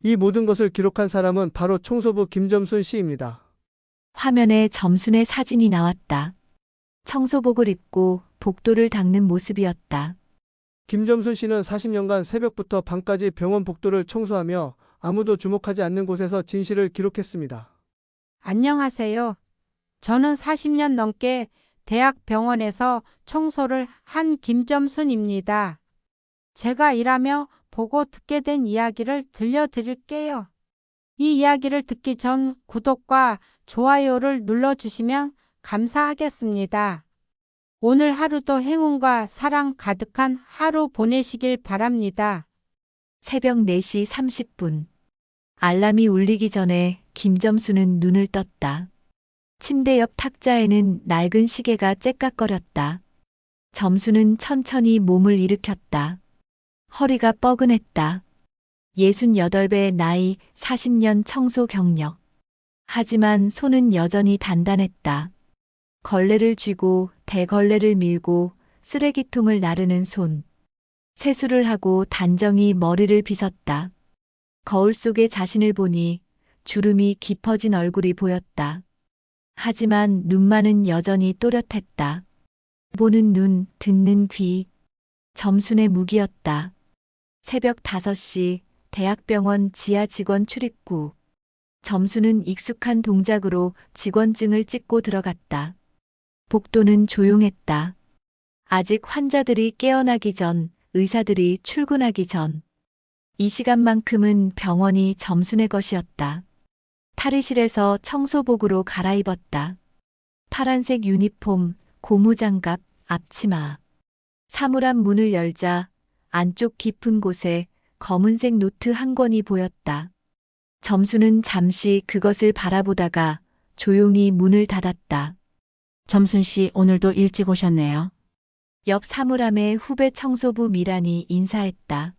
이 모든 것을 기록한 사람은 바로 청소부 김점순 씨입니다. 화면에 점순의 사진이 나왔다. 청소복을 입고 복도를 닦는 모습이었다. 김점순 씨는 40년간 새벽부터 밤까지 병원 복도를 청소하며 아무도 주목하지 않는 곳에서 진실을 기록했습니다. 안녕하세요. 저는 40년 넘게 대학병원에서 청소를 한 김점순입니다. 제가 일하며 보고 듣게 된 이야기를 들려드릴게요. 이 이야기를 듣기 전 구독과 좋아요를 눌러주시면 감사하겠습니다. 오늘 하루도 행운과 사랑 가득한 하루 보내시길 바랍니다. 새벽 4시 30분. 알람이 울리기 전에 김점수는 눈을 떴다. 침대 옆 탁자에는 낡은 시계가 째깍거렸다. 점수는 천천히 몸을 일으켰다. 허리가 뻐근했다. 68배 나이, 40년 청소 경력. 하지만 손은 여전히 단단했다. 걸레를 쥐고 대걸레를 밀고 쓰레기통을 나르는 손. 세수를 하고 단정히 머리를 빗었다. 거울 속에 자신을 보니 주름이 깊어진 얼굴이 보였다. 하지만 눈만은 여전히 또렷했다. 보는 눈, 듣는 귀. 점순의 무기였다. 새벽 5시 대학병원 지하 직원 출입구. 점순은 익숙한 동작으로 직원증을 찍고 들어갔다. 복도는 조용했다. 아직 환자들이 깨어나기 전, 의사들이 출근하기 전. 이 시간만큼은 병원이 점순의 것이었다. 탈의실에서 청소복으로 갈아입었다. 파란색 유니폼, 고무장갑, 앞치마. 사물함 문을 열자 안쪽 깊은 곳에 검은색 노트 한 권이 보였다. 점순은 잠시 그것을 바라보다가 조용히 문을 닫았다. 점순 씨, 오늘도 일찍 오셨네요. 옆 사물함에 후배 청소부 미란이 인사했다.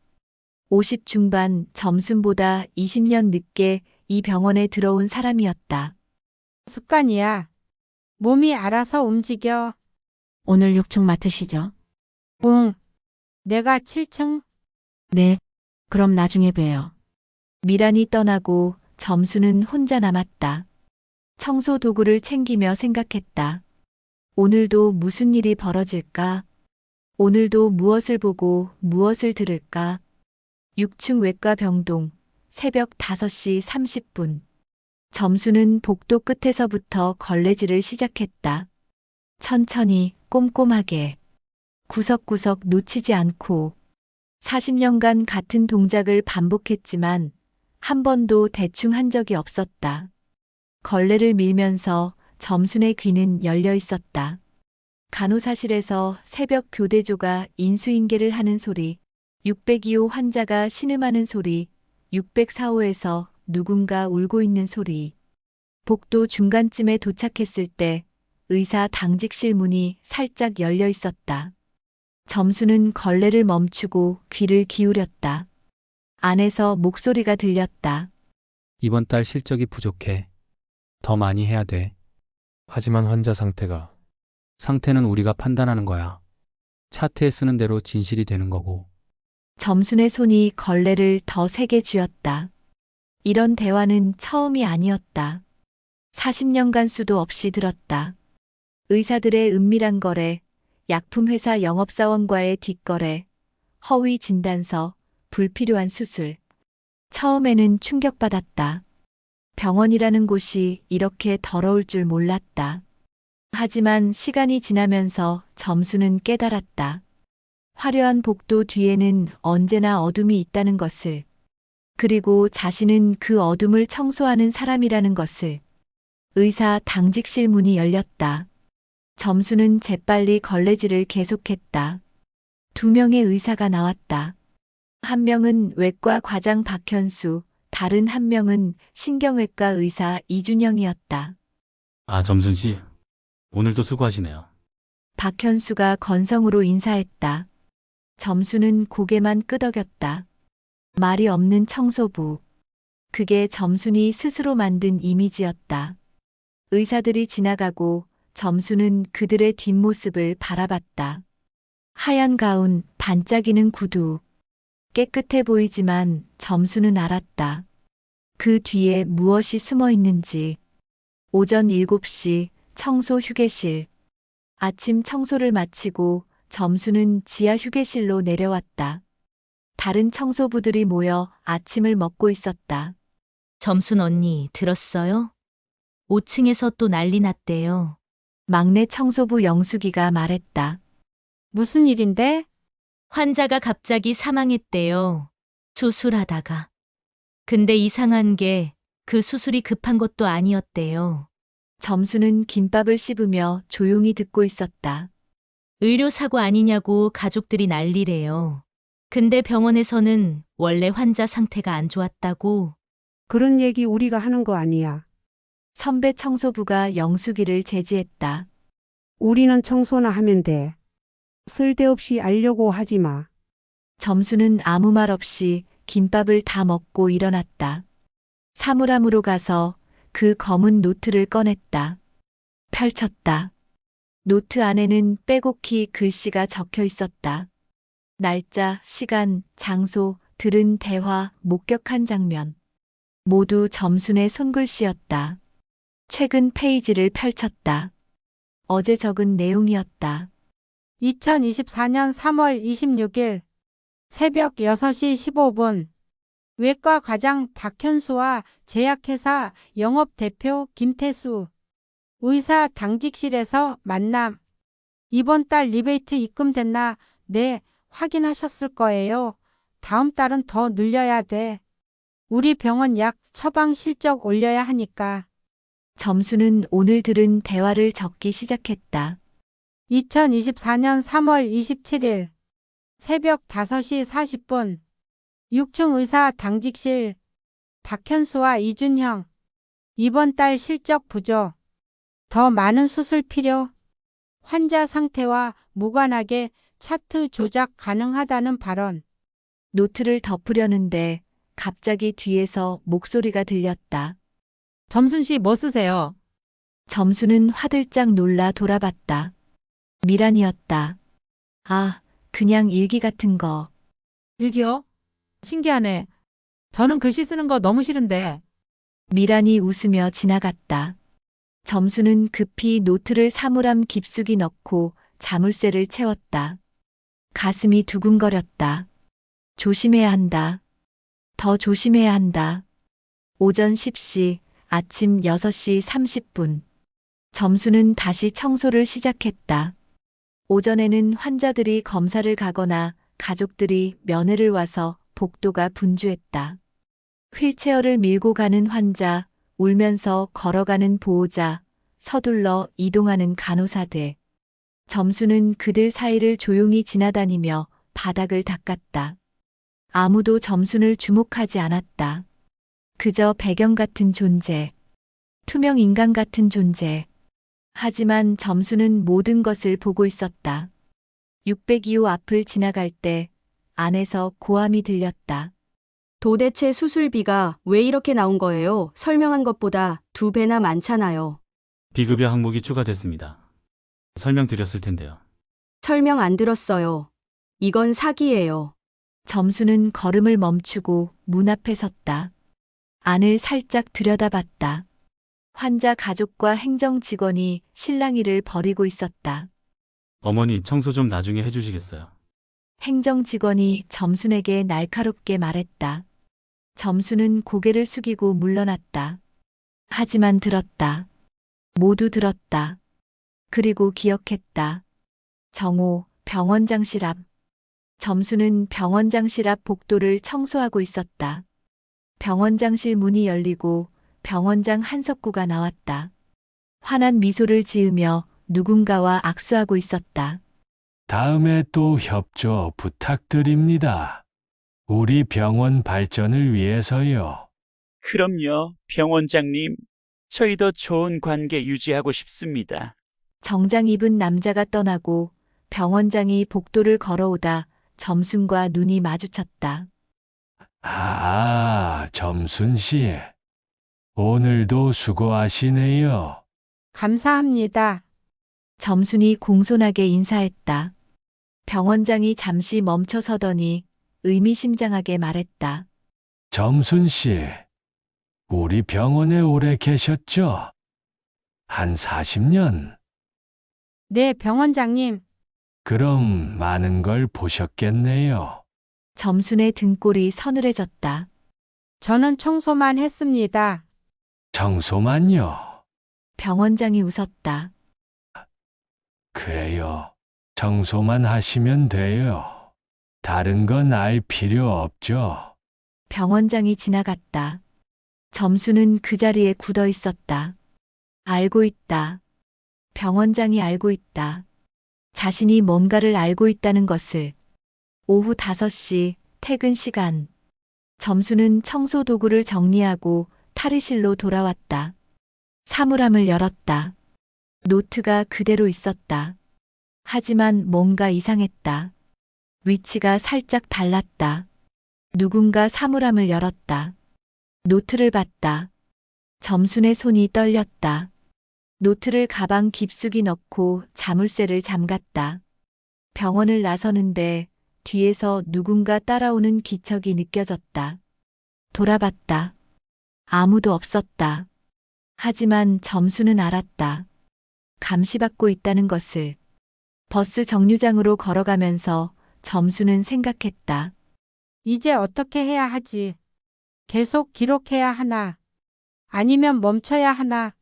50 중반, 점순보다 20년 늦게 이 병원에 들어온 사람이었다. 습관이야. 몸이 알아서 움직여. 오늘 6층 맡으시죠? 응. 내가 7층. 네. 그럼 나중에 봬요. 미란이 떠나고 점수는 혼자 남았다. 청소 도구를 챙기며 생각했다. 오늘도 무슨 일이 벌어질까? 오늘도 무엇을 보고 무엇을 들을까? 6층 외과 병동, 새벽 5시 30분. 점수는 복도 끝에서부터 걸레질을 시작했다. 천천히, 꼼꼼하게. 구석구석 놓치지 않고. 40년간 같은 동작을 반복했지만 한 번도 대충 한 적이 없었다. 걸레를 밀면서 점순의 귀는 열려 있었다. 간호사실에서 새벽 교대조가 인수인계를 하는 소리, 602호 환자가 신음하는 소리, 604호에서 누군가 울고 있는 소리. 복도 중간쯤에 도착했을 때 의사 당직실 문이 살짝 열려 있었다. 점수는 걸레를 멈추고 귀를 기울였다. 안에서 목소리가 들렸다. 이번 달 실적이 부족해. 더 많이 해야 돼. 하지만 환자 상태는 우리가 판단하는 거야. 차트에 쓰는 대로 진실이 되는 거고. 점순의 손이 걸레를 더 세게 쥐었다. 이런 대화는 처음이 아니었다. 40년간 수도 없이 들었다. 의사들의 은밀한 거래, 약품회사 영업사원과의 뒷거래, 허위 진단서, 불필요한 수술. 처음에는 충격받았다. 병원이라는 곳이 이렇게 더러울 줄 몰랐다. 하지만 시간이 지나면서 점수는 깨달았다. 화려한 복도 뒤에는 언제나 어둠이 있다는 것을. 그리고 자신은 그 어둠을 청소하는 사람이라는 것을. 의사 당직실 문이 열렸다. 점수는 재빨리 걸레질을 계속했다. 2명의 의사가 나왔다. 한 명은 외과 과장 박현수, 다른 한 명은 신경외과 의사 이준영이었다. 아, 점순 씨. 오늘도 수고하시네요. 박현수가 건성으로 인사했다. 점수는 고개만 끄덕였다. 말이 없는 청소부. 그게 점순이 스스로 만든 이미지였다. 의사들이 지나가고 점수는 그들의 뒷모습을 바라봤다. 하얀 가운, 반짝이는 구두. 깨끗해 보이지만 점수는 알았다. 그 뒤에 무엇이 숨어 있는지. 오전 7시 청소 휴게실. 아침 청소를 마치고 점수는 지하 휴게실로 내려왔다. 다른 청소부들이 모여 아침을 먹고 있었다. 점순 언니 들었어요? 5층에서 또 난리 났대요. 막내 청소부 영숙이가 말했다. 무슨 일인데? 환자가 갑자기 사망했대요. 수술하다가. 근데 이상한 게 그 수술이 급한 것도 아니었대요. 점수는 김밥을 씹으며 조용히 듣고 있었다. 의료사고 아니냐고 가족들이 난리래요. 근데 병원에서는 원래 환자 상태가 안 좋았다고. 그런 얘기 우리가 하는 거 아니야. 선배 청소부가 영숙이를 제지했다. 우리는 청소나 하면 돼. 쓸데없이 알려고 하지 마. 점수는 아무 말 없이 김밥을 다 먹고 일어났다. 사물함으로 가서 그 검은 노트를 꺼냈다. 펼쳤다. 노트 안에는 빼곡히 글씨가 적혀 있었다. 날짜, 시간, 장소, 들은 대화, 목격한 장면. 모두 점순의 손글씨였다. 최근 페이지를 펼쳤다. 어제 적은 내용이었다. 2024년 3월 26일 새벽 6시 15분 외과 과장 박현수와 제약회사 영업대표 김태수 의사 당직실에서 만남. 이번 달 리베이트 입금됐나? 네, 확인하셨을 거예요. 다음 달은 더 늘려야 돼. 우리 병원 약 처방 실적 올려야 하니까. 점수는 오늘 들은 대화를 적기 시작했다. 2024년 3월 27일 새벽 5시 40분 6층 의사 당직실 박현수와 이준형 이번 달 실적 부족. 더 많은 수술 필요. 환자 상태와 무관하게 차트 조작 가능하다는 발언. 노트를 덮으려는데 갑자기 뒤에서 목소리가 들렸다. 점순 씨 뭐 쓰세요? 점수는 화들짝 놀라 돌아봤다. 미란이었다. 아, 그냥 일기 같은 거. 일기요? 신기하네. 저는 글씨 쓰는 거 너무 싫은데. 미란이 웃으며 지나갔다. 점수는 급히 노트를 사물함 깊숙이 넣고 자물쇠를 채웠다. 가슴이 두근거렸다. 조심해야 한다. 더 조심해야 한다. 오전 10시, 아침 6시 30분. 점수는 다시 청소를 시작했다. 오전에는 환자들이 검사를 가거나 가족들이 면회를 와서 복도가 분주했다. 휠체어를 밀고 가는 환자, 울면서 걸어가는 보호자, 서둘러 이동하는 간호사들. 점수는 그들 사이를 조용히 지나다니며 바닥을 닦았다. 아무도 점순을 주목하지 않았다. 그저 배경 같은 존재, 투명 인간 같은 존재. 하지만 점수는 모든 것을 보고 있었다. 602호 앞을 지나갈 때 안에서 고함이 들렸다. 도대체 수술비가 왜 이렇게 나온 거예요? 설명한 것보다 2배나 많잖아요. 비급여 항목이 추가됐습니다. 설명드렸을 텐데요. 설명 안 들었어요. 이건 사기예요. 점수는 걸음을 멈추고 문 앞에 섰다. 안을 살짝 들여다봤다. 환자 가족과 행정 직원이 실랑이를 벌이고 있었다. 어머니 청소 좀 나중에 해주시겠어요? 행정 직원이 점순에게 날카롭게 말했다. 점순은 고개를 숙이고 물러났다. 하지만 들었다. 모두 들었다. 그리고 기억했다. 정오, 병원장실 앞. 점수는 병원장실 앞 복도를 청소하고 있었다. 병원장실 문이 열리고 병원장 한석구가 나왔다. 환한 미소를 지으며 누군가와 악수하고 있었다. 다음에 또 협조 부탁드립니다. 우리 병원 발전을 위해서요. 그럼요, 병원장님. 저희도 좋은 관계 유지하고 싶습니다. 정장 입은 남자가 떠나고 병원장이 복도를 걸어오다 점순과 눈이 마주쳤다. 점순 씨. 오늘도 수고하시네요. 감사합니다. 점순이 공손하게 인사했다. 병원장이 잠시 멈춰서더니 의미심장하게 말했다. 점순 씨. 우리 병원에 오래 계셨죠? 한 40년? 네, 병원장님. 그럼 많은 걸 보셨겠네요. 점순의 등골이 서늘해졌다. 저는 청소만 했습니다. 청소만요. 병원장이 웃었다. 그래요. 청소만 하시면 돼요. 다른 건 알 필요 없죠. 병원장이 지나갔다. 점수는 그 자리에 굳어 있었다. 알고 있다. 병원장이 알고 있다. 자신이 뭔가를 알고 있다는 것을. 오후 5시 퇴근 시간. 점수는 청소 도구를 정리하고 탈의실로 돌아왔다. 사물함을 열었다. 노트가 그대로 있었다. 하지만 뭔가 이상했다. 위치가 살짝 달랐다. 누군가 사물함을 열었다. 노트를 봤다. 점순의 손이 떨렸다. 노트를 가방 깊숙이 넣고 자물쇠를 잠갔다. 병원을 나서는데 뒤에서 누군가 따라오는 기척이 느껴졌다. 돌아봤다. 아무도 없었다. 하지만 점수는 알았다. 감시받고 있다는 것을. 버스 정류장으로 걸어가면서 점수는 생각했다. 이제 어떻게 해야 하지? 계속 기록해야 하나? 아니면 멈춰야 하나?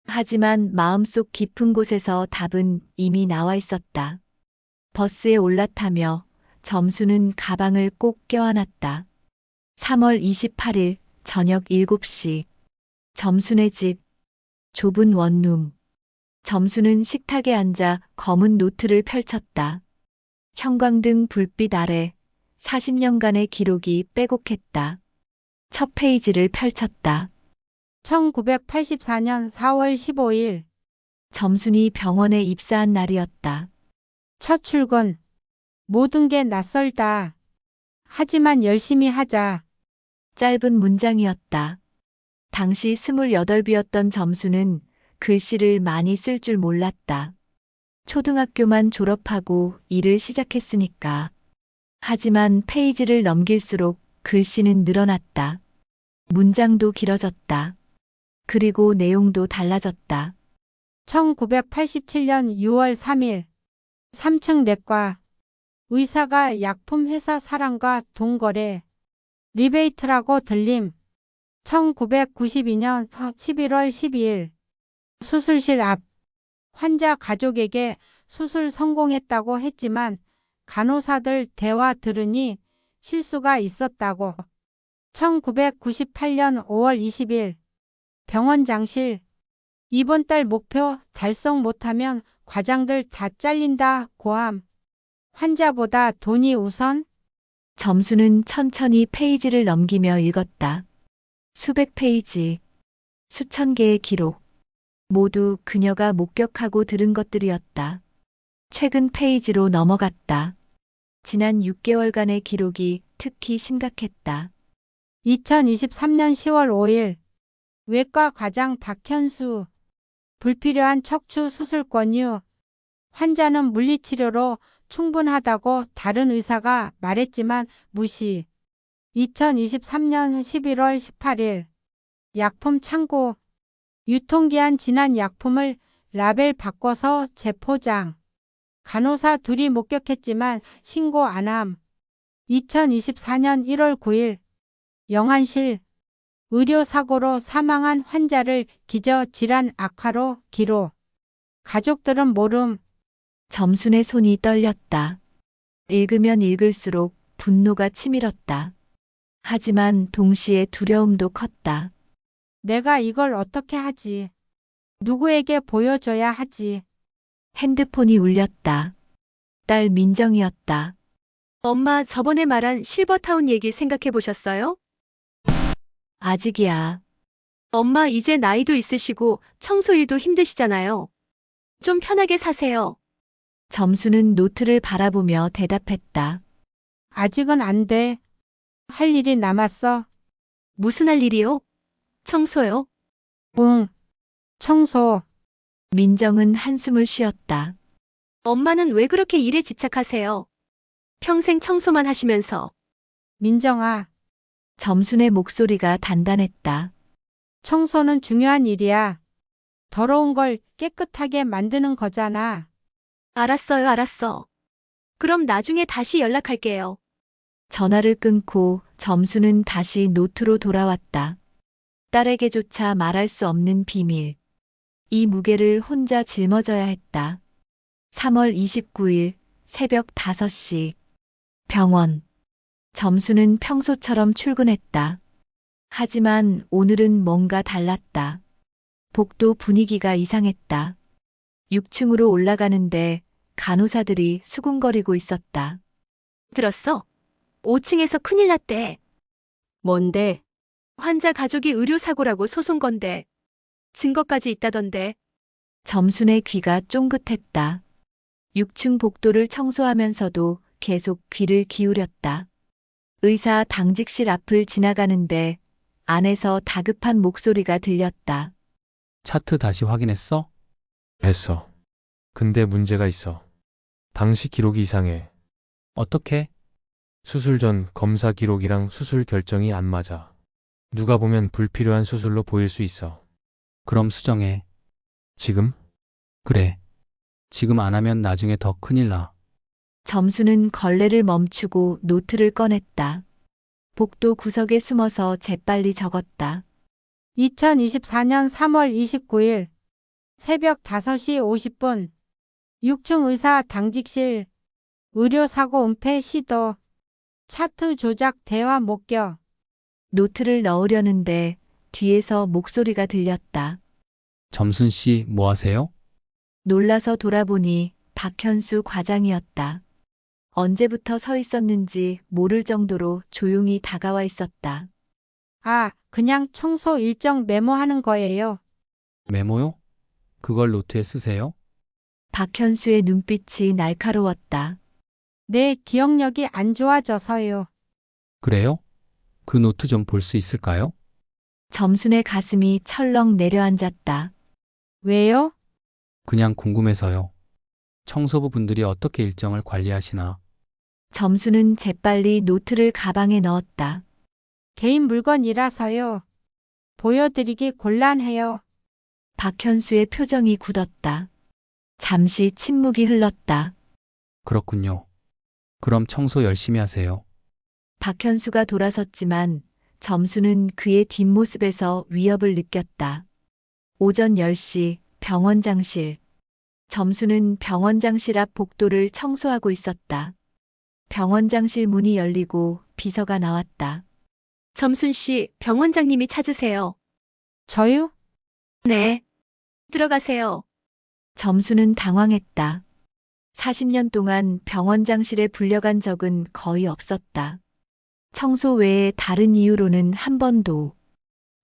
하지만 마음속 깊은 곳에서 답은 이미 나와 있었다. 버스에 올라타며 점수는 가방을 꼭 껴안았다. 3월 28일 저녁 7시. 점순의 집. 좁은 원룸. 점수는 식탁에 앉아 검은 노트를 펼쳤다. 형광등 불빛 아래 40년간의 기록이 빼곡했다. 첫 페이지를 펼쳤다. 1984년 4월 15일. 점순이 병원에 입사한 날이었다. 첫 출근. 모든 게 낯설다. 하지만 열심히 하자. 짧은 문장이었다. 당시 28이었던 점수는 글씨를 많이 쓸 줄 몰랐다. 초등학교만 졸업하고 일을 시작했으니까. 하지만 페이지를 넘길수록 글씨는 늘어났다. 문장도 길어졌다. 그리고 내용도 달라졌다. 1987년 6월 3일. 3층 내과. 의사가 약품 회사 사람과 동거래. 리베이트라고 들림. 1992년 11월 12일. 수술실 앞. 환자 가족에게 수술 성공했다고 했지만 간호사들 대화 들으니 실수가 있었다고. 1998년 5월 20일. 병원장실. 이번 달 목표 달성 못하면 과장들 다 잘린다. 고함. 환자보다 돈이 우선? 점수는 천천히 페이지를 넘기며 읽었다. 수백 페이지, 수천 개의 기록. 모두 그녀가 목격하고 들은 것들이었다. 최근 페이지로 넘어갔다. 지난 6개월간의 기록이 특히 심각했다. 2023년 10월 5일. 외과 과장 박현수. 불필요한 척추 수술 권유. 환자는 물리치료로 충분하다고 다른 의사가 말했지만 무시. 2023년 11월 18일. 약품 창고. 유통기한 지난 약품을 라벨 바꿔서 재포장. 간호사 둘이 목격했지만 신고 안함. 2024년 1월 9일. 영안실. 의료사고로 사망한 환자를 기저질환 악화로 기록. 가족들은 모름. 점순의 손이 떨렸다. 읽으면 읽을수록 분노가 치밀었다. 하지만 동시에 두려움도 컸다. 내가 이걸 어떻게 하지? 누구에게 보여줘야 하지? 핸드폰이 울렸다. 딸 민정이었다. 엄마, 저번에 말한 실버타운 얘기 생각해 보셨어요? 아직이야. 엄마, 이제 나이도 있으시고 청소일도 힘드시잖아요. 좀 편하게 사세요. 점수는 노트를 바라보며 대답했다. 아직은 안 돼. 할 일이 남았어. 무슨 할 일이요? 청소요? 응. 청소. 민정은 한숨을 쉬었다. 엄마는 왜 그렇게 일에 집착하세요? 평생 청소만 하시면서. 민정아. 점순의 목소리가 단단했다. 청소는 중요한 일이야. 더러운 걸 깨끗하게 만드는 거잖아. 알았어요, 알았어. 그럼 나중에 다시 연락할게요. 전화를 끊고 점수는 다시 노트로 돌아왔다. 딸에게조차 말할 수 없는 비밀. 이 무게를 혼자 짊어져야 했다. 3월 29일 새벽 5시. 병원. 점수는 평소처럼 출근했다. 하지만 오늘은 뭔가 달랐다. 복도 분위기가 이상했다. 6층으로 올라가는데 간호사들이 수군거리고 있었다. 들었어? 5층에서 큰일 났대. 뭔데? 환자 가족이 의료사고라고 소송 건데. 증거까지 있다던데. 점순의 귀가 쫑긋했다. 6층 복도를 청소하면서도 계속 귀를 기울였다. 의사 당직실 앞을 지나가는데 안에서 다급한 목소리가 들렸다. 차트 다시 확인했어? 했어. 근데 문제가 있어. 당시 기록이 이상해. 어떻게? 수술 전 검사 기록이랑 수술 결정이 안 맞아. 누가 보면 불필요한 수술로 보일 수 있어. 그럼 수정해. 지금? 그래. 지금 안 하면 나중에 더 큰일 나. 점수는 걸레를 멈추고 노트를 꺼냈다. 복도 구석에 숨어서 재빨리 적었다. 2024년 3월 29일 새벽 5시 50분 6층 의사 당직실 의료사고 은폐 시도 차트 조작 대화 목격. 노트를 넣으려는데 뒤에서 목소리가 들렸다. 점순 씨, 뭐 하세요? 놀라서 돌아보니 박현수 과장이었다. 언제부터 서 있었는지 모를 정도로 조용히 다가와 있었다. 아, 그냥 청소 일정 메모하는 거예요. 메모요? 그걸 노트에 쓰세요? 박현수의 눈빛이 날카로웠다. 내 기억력이 안 좋아져서요. 그래요? 그 노트 좀 볼 수 있을까요? 점순의 가슴이 철렁 내려앉았다. 왜요? 그냥 궁금해서요. 청소부 분들이 어떻게 일정을 관리하시나. 점수는 재빨리 노트를 가방에 넣었다. 개인 물건이라서요. 보여드리기 곤란해요. 박현수의 표정이 굳었다. 잠시 침묵이 흘렀다. 그렇군요. 그럼 청소 열심히 하세요. 박현수가 돌아섰지만 점수는 그의 뒷모습에서 위협을 느꼈다. 오전 10시 병원장실. 점수는 병원장실 앞 복도를 청소하고 있었다. 병원장실 문이 열리고 비서가 나왔다. 점순 씨, 병원장님이 찾으세요. 저요? 네. 들어가세요. 점수는 당황했다. 40년 동안 병원장실에 불려간 적은 거의 없었다. 청소 외에 다른 이유로는 한 번도.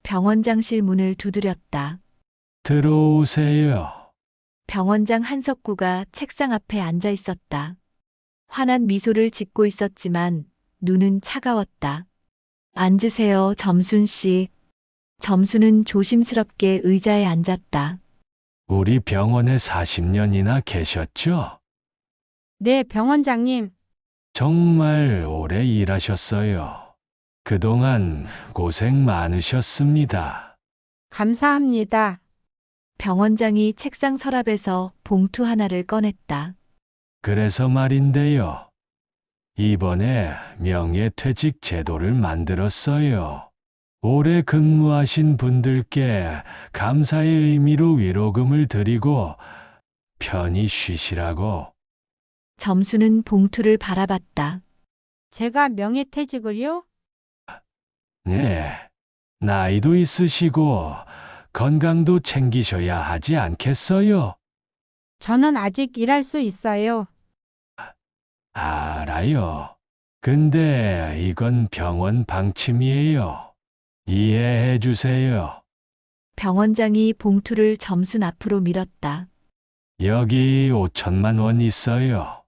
병원장실 문을 두드렸다. 들어오세요. 병원장 한석구가 책상 앞에 앉아 있었다. 환한 미소를 짓고 있었지만 눈은 차가웠다. 앉으세요, 점순 씨. 점수는 조심스럽게 의자에 앉았다. 우리 병원에 40년이나 계셨죠? 네, 병원장님. 정말 오래 일하셨어요. 그동안 고생 많으셨습니다. 감사합니다. 병원장이 책상 서랍에서 봉투 하나를 꺼냈다. 그래서 말인데요. 이번에 명예퇴직 제도를 만들었어요. 오래 근무하신 분들께 감사의 의미로 위로금을 드리고 편히 쉬시라고. 점수는 봉투를 바라봤다. 제가 명예퇴직을요? 네. 나이도 있으시고 건강도 챙기셔야 하지 않겠어요? 저는 아직 일할 수 있어요. 알아요. 근데 이건 병원 방침이에요. 이해해 주세요. 병원장이 봉투를 점순 앞으로 밀었다. 여기 5천만 원 있어요.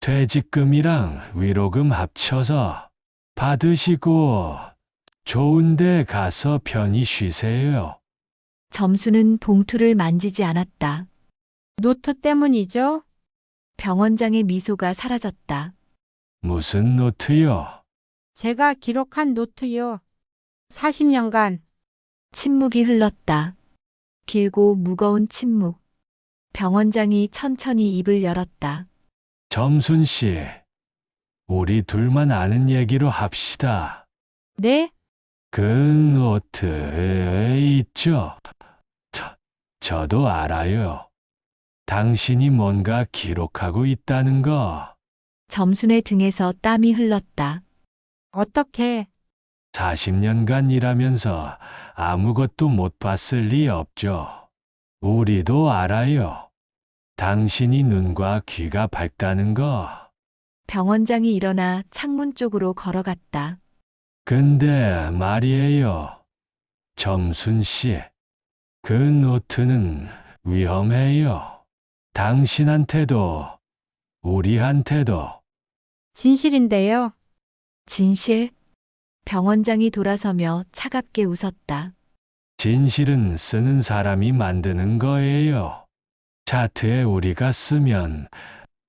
퇴직금이랑 위로금 합쳐서 받으시고 좋은 데 가서 편히 쉬세요. 점수는 봉투를 만지지 않았다. 노트 때문이죠? 병원장의 미소가 사라졌다. 무슨 노트요? 제가 기록한 노트요. 40년간 침묵이 흘렀다. 길고 무거운 침묵. 병원장이 천천히 입을 열었다. 점순 씨, 우리 둘만 아는 얘기로 합시다. 네? 그 노트 있죠? 저도 알아요. 당신이 뭔가 기록하고 있다는 거. 점순의 등에서 땀이 흘렀다. 어떻게? 40년간 일하면서 아무것도 못 봤을 리 없죠. 우리도 알아요. 당신이 눈과 귀가 밝다는 거. 병원장이 일어나 창문 쪽으로 걸어갔다. 근데 말이에요. 점순 씨, 그 노트는 위험해요. 당신한테도, 우리한테도. 진실인데요. 진실? 병원장이 돌아서며 차갑게 웃었다. 진실은 쓰는 사람이 만드는 거예요. 차트에 우리가 쓰면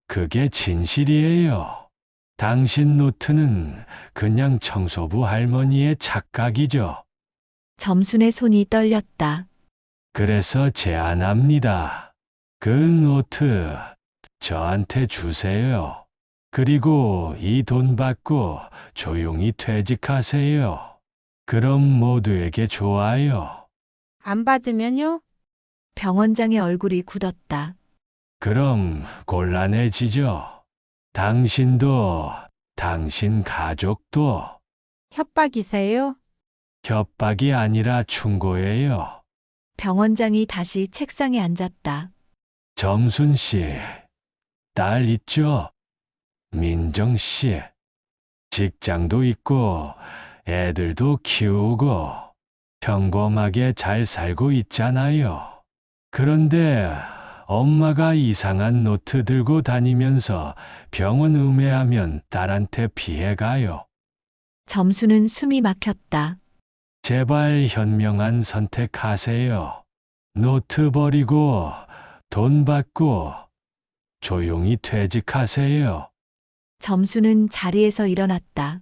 그게 진실이에요. 당신 노트는 그냥 청소부 할머니의 착각이죠. 점순의 손이 떨렸다. 그래서 제안합니다. 그 노트 저한테 주세요. 그리고 이 돈 받고 조용히 퇴직하세요. 그럼 모두에게 좋아요. 안 받으면요? 병원장의 얼굴이 굳었다. 그럼 곤란해지죠. 당신도, 당신 가족도. 협박이세요? 협박이 아니라 충고예요. 병원장이 다시 책상에 앉았다. 점순 씨, 딸 있죠? 민정 씨. 직장도 있고, 애들도 키우고, 평범하게 잘 살고 있잖아요. 그런데 엄마가 이상한 노트 들고 다니면서 병원 음해하면 딸한테 피해가요. 점순은 숨이 막혔다. 제발 현명한 선택하세요. 노트 버리고 돈 받고 조용히 퇴직하세요. 점순은 자리에서 일어났다.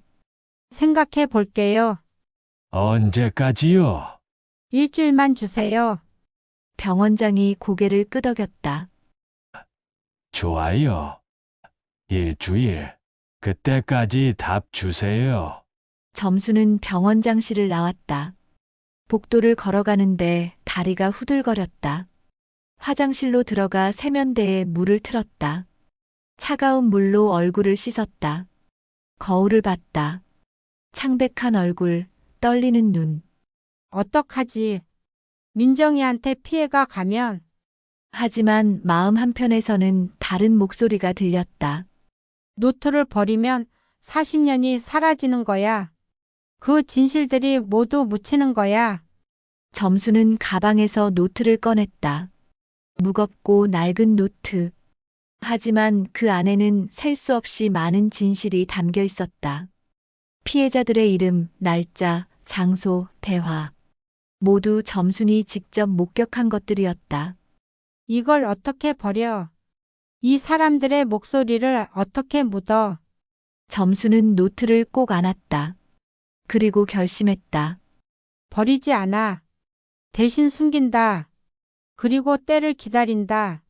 생각해 볼게요. 언제까지요? 일주일만 주세요. 병원장이 고개를 끄덕였다. 좋아요. 일주일. 그때까지 답 주세요. 점순은 병원장실을 나왔다. 복도를 걸어가는데 다리가 후들거렸다. 화장실로 들어가 세면대에 물을 틀었다. 차가운 물로 얼굴을 씻었다. 거울을 봤다. 창백한 얼굴, 떨리는 눈. 어떡하지? 민정이한테 피해가 가면. 하지만 마음 한편에서는 다른 목소리가 들렸다. 노트를 버리면 40년이 사라지는 거야. 그 진실들이 모두 묻히는 거야. 점수는 가방에서 노트를 꺼냈다. 무겁고 낡은 노트. 하지만 그 안에는 셀 수 없이 많은 진실이 담겨 있었다. 피해자들의 이름, 날짜, 장소, 대화. 모두 점순이 직접 목격한 것들이었다. 이걸 어떻게 버려? 이 사람들의 목소리를 어떻게 묻어? 점순은 노트를 꼭 안았다. 그리고 결심했다. 버리지 않아. 대신 숨긴다. 그리고 때를 기다린다.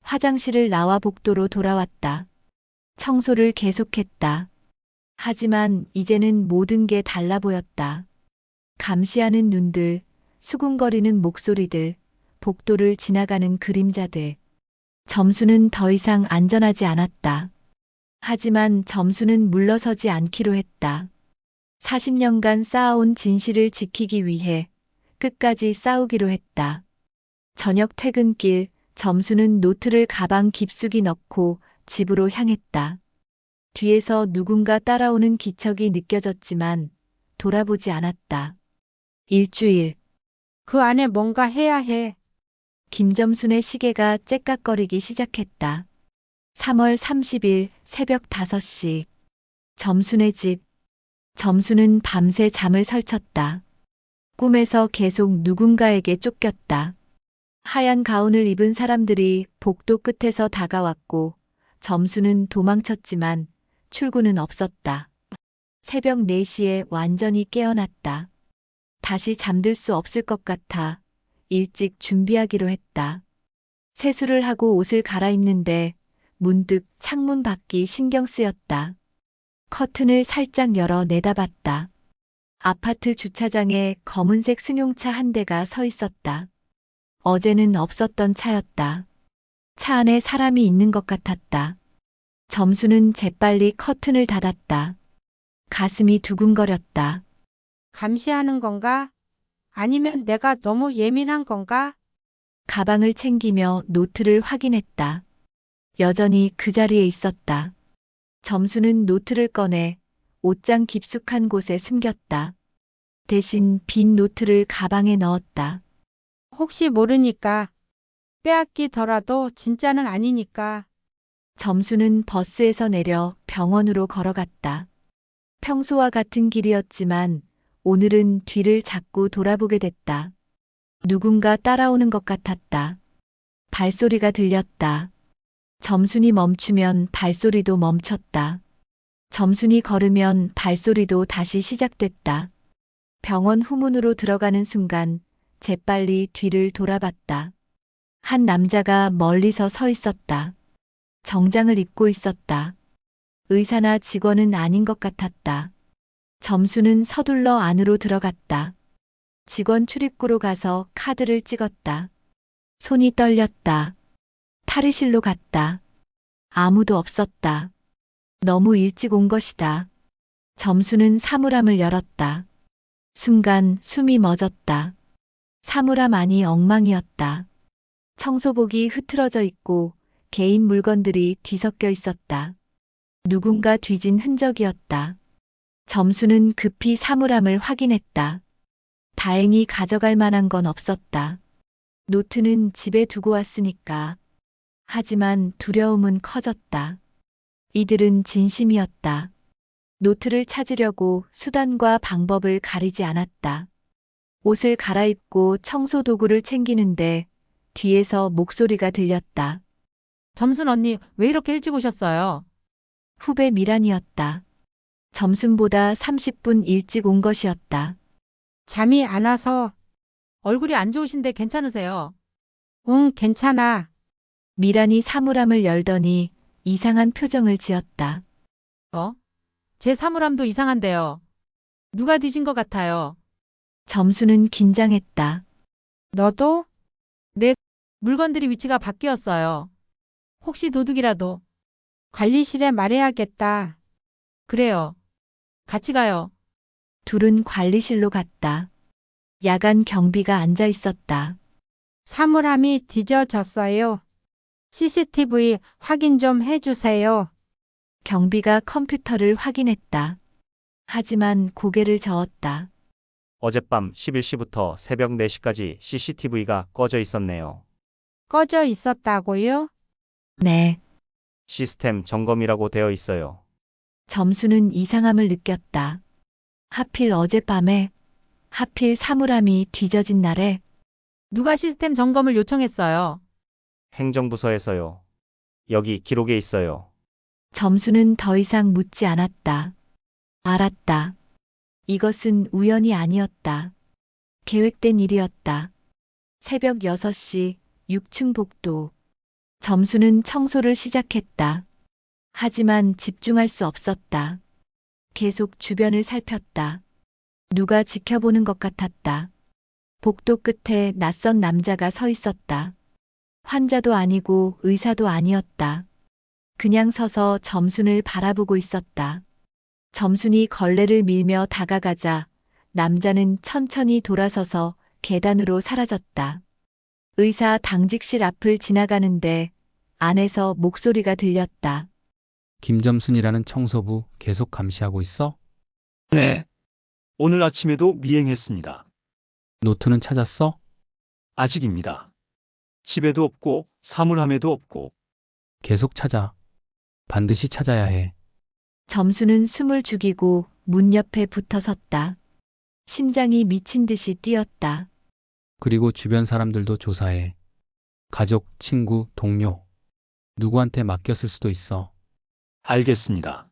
화장실을 나와 복도로 돌아왔다. 청소를 계속했다. 하지만 이제는 모든 게 달라 보였다. 감시하는 눈들, 수군거리는 목소리들, 복도를 지나가는 그림자들. 점수는 더 이상 안전하지 않았다. 하지만 점수는 물러서지 않기로 했다. 40년간 쌓아온 진실을 지키기 위해 끝까지 싸우기로 했다. 저녁 퇴근길, 점수는 노트를 가방 깊숙이 넣고 집으로 향했다. 뒤에서 누군가 따라오는 기척이 느껴졌지만 돌아보지 않았다. 일주일. 그 안에 뭔가 해야 해. 김점순의 시계가 째깍거리기 시작했다. 3월 30일 새벽 5시. 점순의 집. 점순은 밤새 잠을 설쳤다. 꿈에서 계속 누군가에게 쫓겼다. 하얀 가운을 입은 사람들이 복도 끝에서 다가왔고 점수는 도망쳤지만 출구는 없었다. 새벽 4시에 완전히 깨어났다. 다시 잠들 수 없을 것 같아 일찍 준비하기로 했다. 세수를 하고 옷을 갈아입는데 문득 창문 밖이 신경 쓰였다. 커튼을 살짝 열어 내다봤다. 아파트 주차장에 검은색 승용차 한 대가 서 있었다. 어제는 없었던 차였다. 차 안에 사람이 있는 것 같았다. 점수는 재빨리 커튼을 닫았다. 가슴이 두근거렸다. 감시하는 건가? 아니면 내가 너무 예민한 건가? 가방을 챙기며 노트를 확인했다. 여전히 그 자리에 있었다. 점수는 노트를 꺼내 옷장 깊숙한 곳에 숨겼다. 대신 빈 노트를 가방에 넣었다. 혹시 모르니까. 빼앗기더라도 진짜는 아니니까. 점수는 버스에서 내려 병원으로 걸어갔다. 평소와 같은 길이었지만 오늘은 뒤를 자꾸 돌아보게 됐다. 누군가 따라오는 것 같았다. 발소리가 들렸다. 점순이 멈추면 발소리도 멈췄다. 점순이 걸으면 발소리도 다시 시작됐다. 병원 후문으로 들어가는 순간 재빨리 뒤를 돌아봤다. 한 남자가 멀리서 서 있었다. 정장을 입고 있었다. 의사나 직원은 아닌 것 같았다. 점수는 서둘러 안으로 들어갔다. 직원 출입구로 가서 카드를 찍었다. 손이 떨렸다. 탈의실로 갔다. 아무도 없었다. 너무 일찍 온 것이다. 점수는 사물함을 열었다. 순간 숨이 멎었다. 사물함 안이 엉망이었다. 청소복이 흐트러져 있고 개인 물건들이 뒤섞여 있었다. 누군가 뒤진 흔적이었다. 점수는 급히 사물함을 확인했다. 다행히 가져갈 만한 건 없었다. 노트는 집에 두고 왔으니까. 하지만 두려움은 커졌다. 이들은 진심이었다. 노트를 찾으려고 수단과 방법을 가리지 않았다. 옷을 갈아입고 청소 도구를 챙기는데 뒤에서 목소리가 들렸다. 점순 언니, 왜 이렇게 일찍 오셨어요? 후배 미란이었다. 점순보다 30분 일찍 온 것이었다. 잠이 안 와서. 얼굴이 안 좋으신데 괜찮으세요? 응, 괜찮아. 미란이 사물함을 열더니 이상한 표정을 지었다. 제 사물함도 이상한데요. 누가 뒤진 것 같아요. 점수는 긴장했다. 너도? 네, 물건들이 위치가 바뀌었어요. 혹시 도둑이라도. 관리실에 말해야겠다. 그래요. 같이 가요. 둘은 관리실로 갔다. 야간 경비가 앉아 있었다. 사물함이 뒤져졌어요. CCTV 확인 좀 해주세요. 경비가 컴퓨터를 확인했다. 하지만 고개를 저었다. 어젯밤 11시부터 새벽 4시까지 CCTV가 꺼져 있었네요. 꺼져 있었다고요? 네. 시스템 점검이라고 되어 있어요. 점수는 이상함을 느꼈다. 하필 어젯밤에, 하필 사물함이 뒤져진 날에. 누가 시스템 점검을 요청했어요? 행정부서에서요. 여기 기록에 있어요. 점수는 더 이상 묻지 않았다. 알았다. 이것은 우연이 아니었다. 계획된 일이었다. 새벽 6시 6층 복도. 점수는 청소를 시작했다. 하지만 집중할 수 없었다. 계속 주변을 살폈다. 누가 지켜보는 것 같았다. 복도 끝에 낯선 남자가 서 있었다. 환자도 아니고 의사도 아니었다. 그냥 서서 점순을 바라보고 있었다. 점순이 걸레를 밀며 다가가자 남자는 천천히 돌아서서 계단으로 사라졌다. 의사 당직실 앞을 지나가는데 안에서 목소리가 들렸다. 김점순이라는 청소부 계속 감시하고 있어? 네. 오늘 아침에도 미행했습니다. 노트는 찾았어? 아직입니다. 집에도 없고 사물함에도 없고. 계속 찾아. 반드시 찾아야 해. 점수는 숨을 죽이고 문 옆에 붙어 섰다. 심장이 미친 듯이 뛰었다. 그리고 주변 사람들도 조사해. 가족, 친구, 동료. 누구한테 맡겼을 수도 있어. 알겠습니다.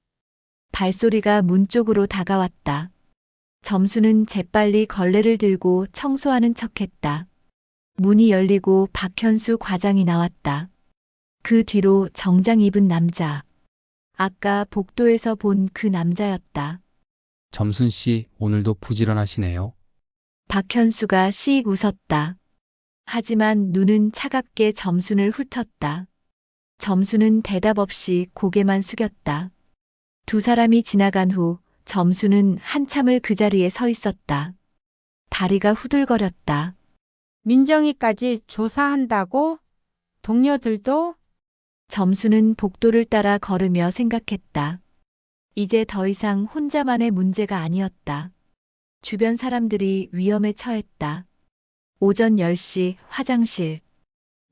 발소리가 문 쪽으로 다가왔다. 점수는 재빨리 걸레를 들고 청소하는 척했다. 문이 열리고 박현수 과장이 나왔다. 그 뒤로 정장 입은 남자. 아까 복도에서 본 그 남자였다. 점순 씨, 오늘도 부지런하시네요. 박현수가 씩 웃었다. 하지만 눈은 차갑게 점순을 훑었다. 점순은 대답 없이 고개만 숙였다. 두 사람이 지나간 후 점순은 한참을 그 자리에 서 있었다. 다리가 후들거렸다. 민정이까지 조사한다고? 동료들도? 점수는 복도를 따라 걸으며 생각했다. 이제 더 이상 혼자만의 문제가 아니었다. 주변 사람들이 위험에 처했다. 오전 10시 화장실.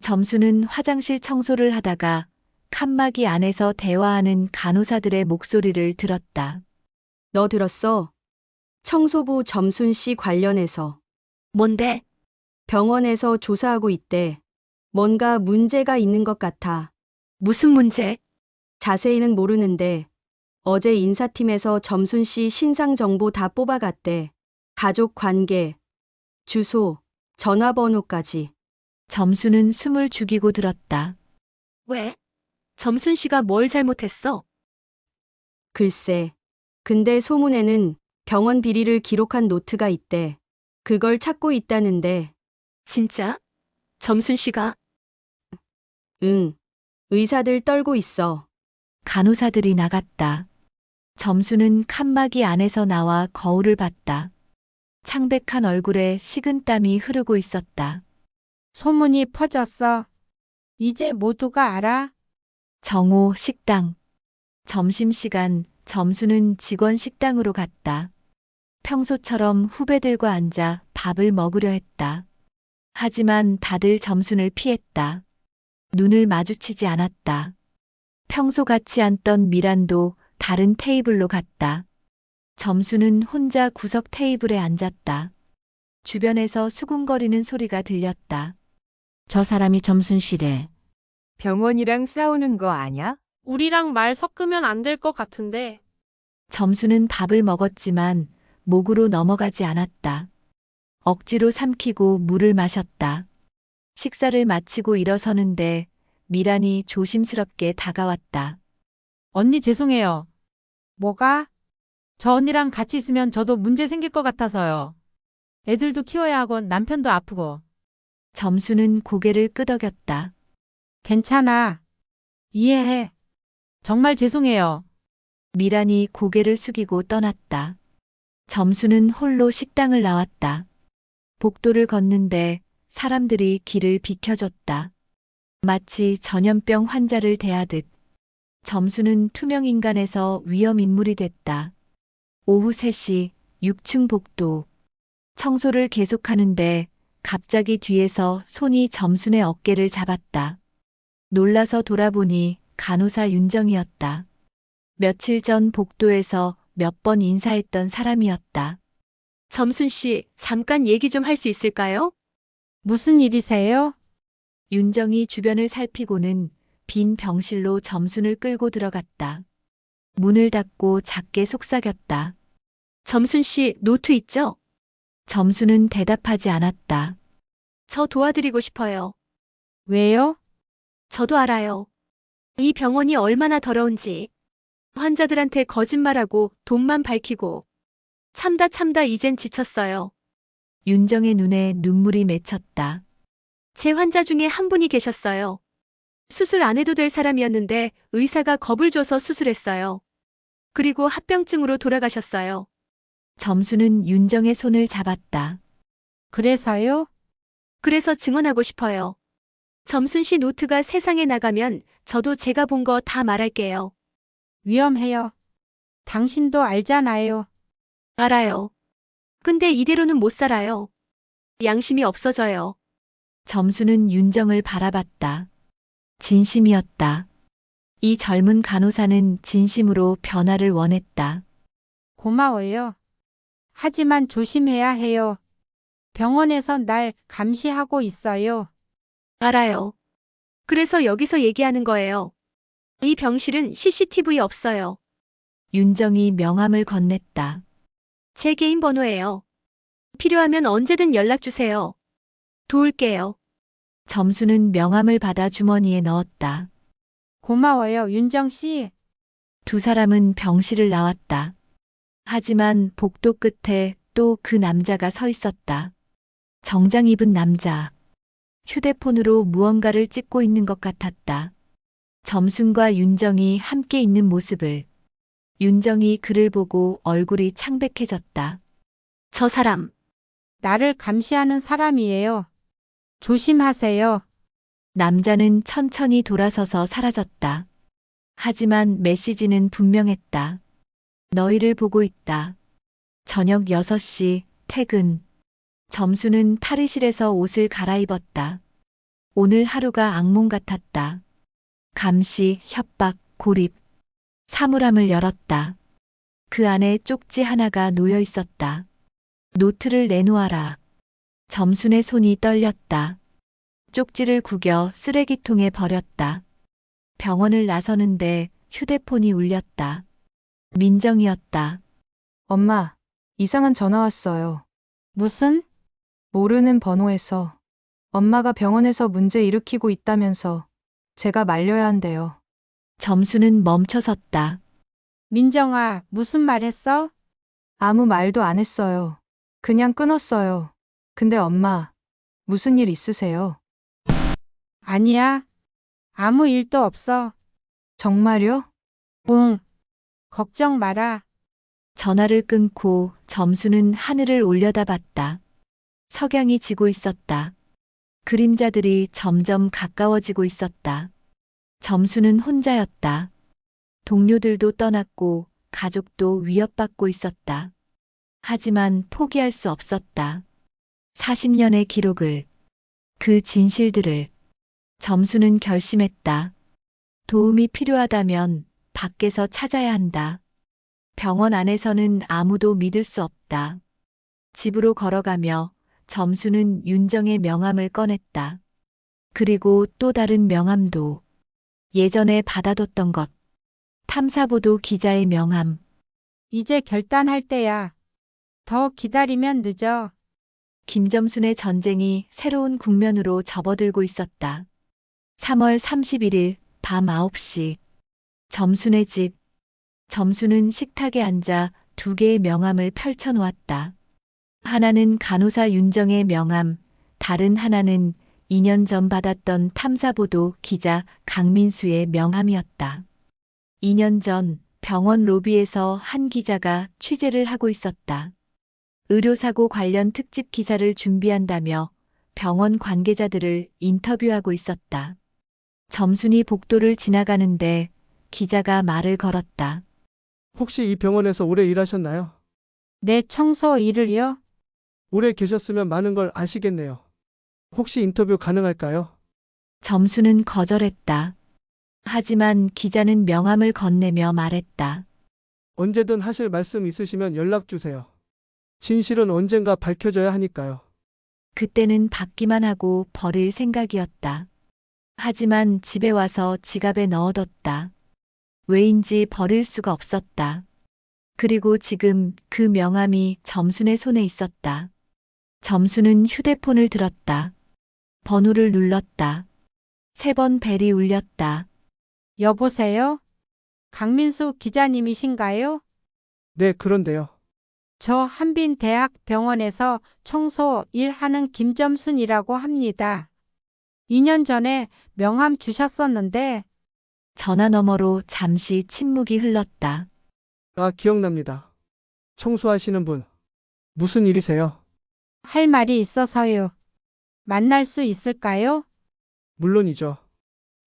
점수는 화장실 청소를 하다가 칸막이 안에서 대화하는 간호사들의 목소리를 들었다. 너 들었어? 청소부 점순 씨 관련해서. 뭔데? 병원에서 조사하고 있대. 뭔가 문제가 있는 것 같아. 무슨 문제? 자세히는 모르는데 어제 인사팀에서 점순 씨 신상 정보 다 뽑아갔대. 가족 관계, 주소, 전화번호까지. 점수는 숨을 죽이고 들었다. 왜? 점순 씨가 뭘 잘못했어? 글쎄. 근데 소문에는 병원 비리를 기록한 노트가 있대. 그걸 찾고 있다는데. 진짜? 점순 씨가? 응. 의사들 떨고 있어. 간호사들이 나갔다. 점수는 칸막이 안에서 나와 거울을 봤다. 창백한 얼굴에 식은땀이 흐르고 있었다. 소문이 퍼졌어. 이제 모두가 알아? 정오 식당. 점심시간 점수는 직원 식당으로 갔다. 평소처럼 후배들과 앉아 밥을 먹으려 했다. 하지만 다들 점순을 피했다. 눈을 마주치지 않았다. 평소 같이 앉던 미란도 다른 테이블로 갔다. 점수는 혼자 구석 테이블에 앉았다. 주변에서 수군거리는 소리가 들렸다. 저 사람이 점순 씨래. 병원이랑 싸우는 거 아냐? 우리랑 말 섞으면 안 될 것 같은데. 점수는 밥을 먹었지만 목으로 넘어가지 않았다. 억지로 삼키고 물을 마셨다. 식사를 마치고 일어서는데 미란이 조심스럽게 다가왔다. 언니 죄송해요. 뭐가? 저 언니랑 같이 있으면 저도 문제 생길 것 같아서요. 애들도 키워야 하고 남편도 아프고. 점수는 고개를 끄덕였다. 괜찮아. 이해해. 정말 죄송해요. 미란이 고개를 숙이고 떠났다. 점수는 홀로 식당을 나왔다. 복도를 걷는데 사람들이 길을 비켜줬다. 마치 전염병 환자를 대하듯. 점수는 투명인간에서 위험인물이 됐다. 오후 3시 6층 복도. 청소를 계속하는데 갑자기 뒤에서 손이 점순의 어깨를 잡았다. 놀라서 돌아보니 간호사 윤정이었다. 며칠 전 복도에서 몇 번 인사했던 사람이었다. 점순 씨, 잠깐 얘기 좀 할 수 있을까요? 무슨 일이세요? 윤정이 주변을 살피고는 빈 병실로 점순을 끌고 들어갔다. 문을 닫고 작게 속삭였다. 점순 씨, 노트 있죠? 점순은 대답하지 않았다. 저 도와드리고 싶어요. 왜요? 저도 알아요. 이 병원이 얼마나 더러운지. 환자들한테 거짓말하고 돈만 밝히고. 참다 이젠 지쳤어요. 윤정의 눈에 눈물이 맺혔다. 제 환자 중에 한 분이 계셨어요. 수술 안 해도 될 사람이었는데 의사가 겁을 줘서 수술했어요. 그리고 합병증으로 돌아가셨어요. 점수는 윤정의 손을 잡았다. 그래서요? 그래서 증언하고 싶어요. 점순 씨 노트가 세상에 나가면 저도 제가 본 거 다 말할게요. 위험해요. 당신도 알잖아요. 알아요. 근데 이대로는 못 살아요. 양심이 없어져요. 점수는 윤정을 바라봤다. 진심이었다. 이 젊은 간호사는 진심으로 변화를 원했다. 고마워요. 하지만 조심해야 해요. 병원에서 날 감시하고 있어요. 알아요. 그래서 여기서 얘기하는 거예요. 이 병실은 CCTV 없어요. 윤정이 명함을 건넸다. 제 개인 번호예요. 필요하면 언제든 연락 주세요. 도울게요. 점수는 명함을 받아 주머니에 넣었다. 고마워요, 윤정 씨. 두 사람은 병실을 나왔다. 하지만 복도 끝에 또 그 남자가 서 있었다. 정장 입은 남자. 휴대폰으로 무언가를 찍고 있는 것 같았다. 점순과 윤정이 함께 있는 모습을. 윤정이 그를 보고 얼굴이 창백해졌다. 저 사람. 나를 감시하는 사람이에요. 조심하세요. 남자는 천천히 돌아서서 사라졌다. 하지만 메시지는 분명했다. 너희를 보고 있다. 저녁 6시 퇴근. 점수는 탈의실에서 옷을 갈아입었다. 오늘 하루가 악몽 같았다. 감시, 협박, 고립. 사물함을 열었다. 그 안에 쪽지 하나가 놓여 있었다. 노트를 내놓아라. 점순의 손이 떨렸다. 쪽지를 구겨 쓰레기통에 버렸다. 병원을 나서는데 휴대폰이 울렸다. 민정이었다. 엄마, 이상한 전화 왔어요. 무슨? 모르는 번호에서. 엄마가 병원에서 문제 일으키고 있다면서 제가 말려야 한대요. 점수는 멈춰섰다. 민정아, 무슨 말 했어? 아무 말도 안 했어요. 그냥 끊었어요. 근데 엄마, 무슨 일 있으세요? 아니야. 아무 일도 없어. 정말요? 응. 걱정 마라. 전화를 끊고 점수는 하늘을 올려다봤다. 석양이 지고 있었다. 그림자들이 점점 가까워지고 있었다. 점수는 혼자였다. 동료들도 떠났고 가족도 위협받고 있었다. 하지만 포기할 수 없었다. 40년의 기록을, 그 진실들을. 점수는 결심했다. 도움이 필요하다면 밖에서 찾아야 한다. 병원 안에서는 아무도 믿을 수 없다. 집으로 걸어가며 점수는 윤정의 명함을 꺼냈다. 그리고 또 다른 명함도. 예전에 받아뒀던 것. 탐사보도 기자의 명함. 이제 결단할 때야. 더 기다리면 늦어. 김점순의 전쟁이 새로운 국면으로 접어들고 있었다. 3월 31일 밤 9시. 점순의 집. 점순은 식탁에 앉아 2개의 명함을 펼쳐놓았다. 하나는 간호사 윤정의 명함, 다른 하나는 2년 전 받았던 탐사보도 기자 강민수의 명함이었다. 2년 전 병원 로비에서 한 기자가 취재를 하고 있었다. 의료사고 관련 특집 기사를 준비한다며 병원 관계자들을 인터뷰하고 있었다. 점순이 복도를 지나가는데 기자가 말을 걸었다. 혹시 이 병원에서 오래 일하셨나요? 내 청소 일을요? 오래 계셨으면 많은 걸 아시겠네요. 혹시 인터뷰 가능할까요? 점수는 거절했다. 하지만 기자는 명함을 건네며 말했다. 언제든 하실 말씀 있으시면 연락 주세요. 진실은 언젠가 밝혀져야 하니까요. 그때는 받기만 하고 버릴 생각이었다. 하지만 집에 와서 지갑에 넣어뒀다. 왜인지 버릴 수가 없었다. 그리고 지금 그 명함이 점순의 손에 있었다. 점순은 휴대폰을 들었다. 번호를 눌렀다. 3번 벨이 울렸다. 여보세요? 강민수 기자님이신가요? 네, 그런데요. 저 한빈대학 병원에서 청소 일하는 김점순이라고 합니다. 2년 전에 명함 주셨었는데. 전화 너머로 잠시 침묵이 흘렀다. 아, 기억납니다. 청소하시는 분. 무슨 일이세요? 할 말이 있어서요. 만날 수 있을까요? 물론이죠.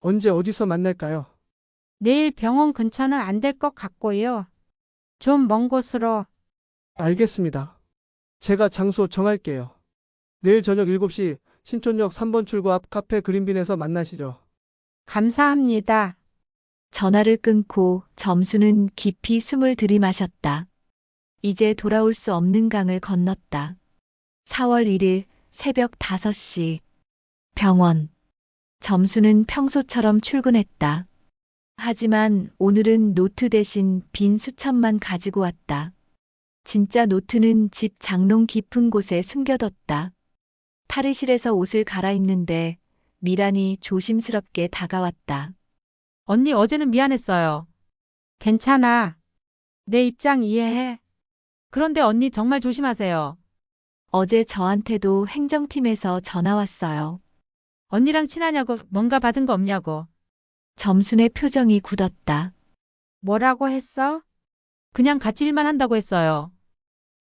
언제 어디서 만날까요? 내일 병원 근처는 안 될 것 같고요. 좀 먼 곳으로. 알겠습니다. 제가 장소 정할게요. 내일 저녁 7시 신촌역 3번 출구 앞 카페 그린빈에서 만나시죠. 감사합니다. 전화를 끊고 점수는 깊이 숨을 들이마셨다. 이제 돌아올 수 없는 강을 건넜다. 4월 1일 새벽 5시. 병원. 점수는 평소처럼 출근했다. 하지만 오늘은 노트 대신 빈 수첩만 가지고 왔다. 진짜 노트는 집 장롱 깊은 곳에 숨겨뒀다. 탈의실에서 옷을 갈아입는데 미란이 조심스럽게 다가왔다. 언니 어제는 미안했어요. 괜찮아. 내 입장 이해해. 그런데 언니 정말 조심하세요. 어제 저한테도 행정팀에서 전화 왔어요. 언니랑 친하냐고 뭔가 받은 거 없냐고. 점순의 표정이 굳었다. 뭐라고 했어? 그냥 같이 일만 한다고 했어요.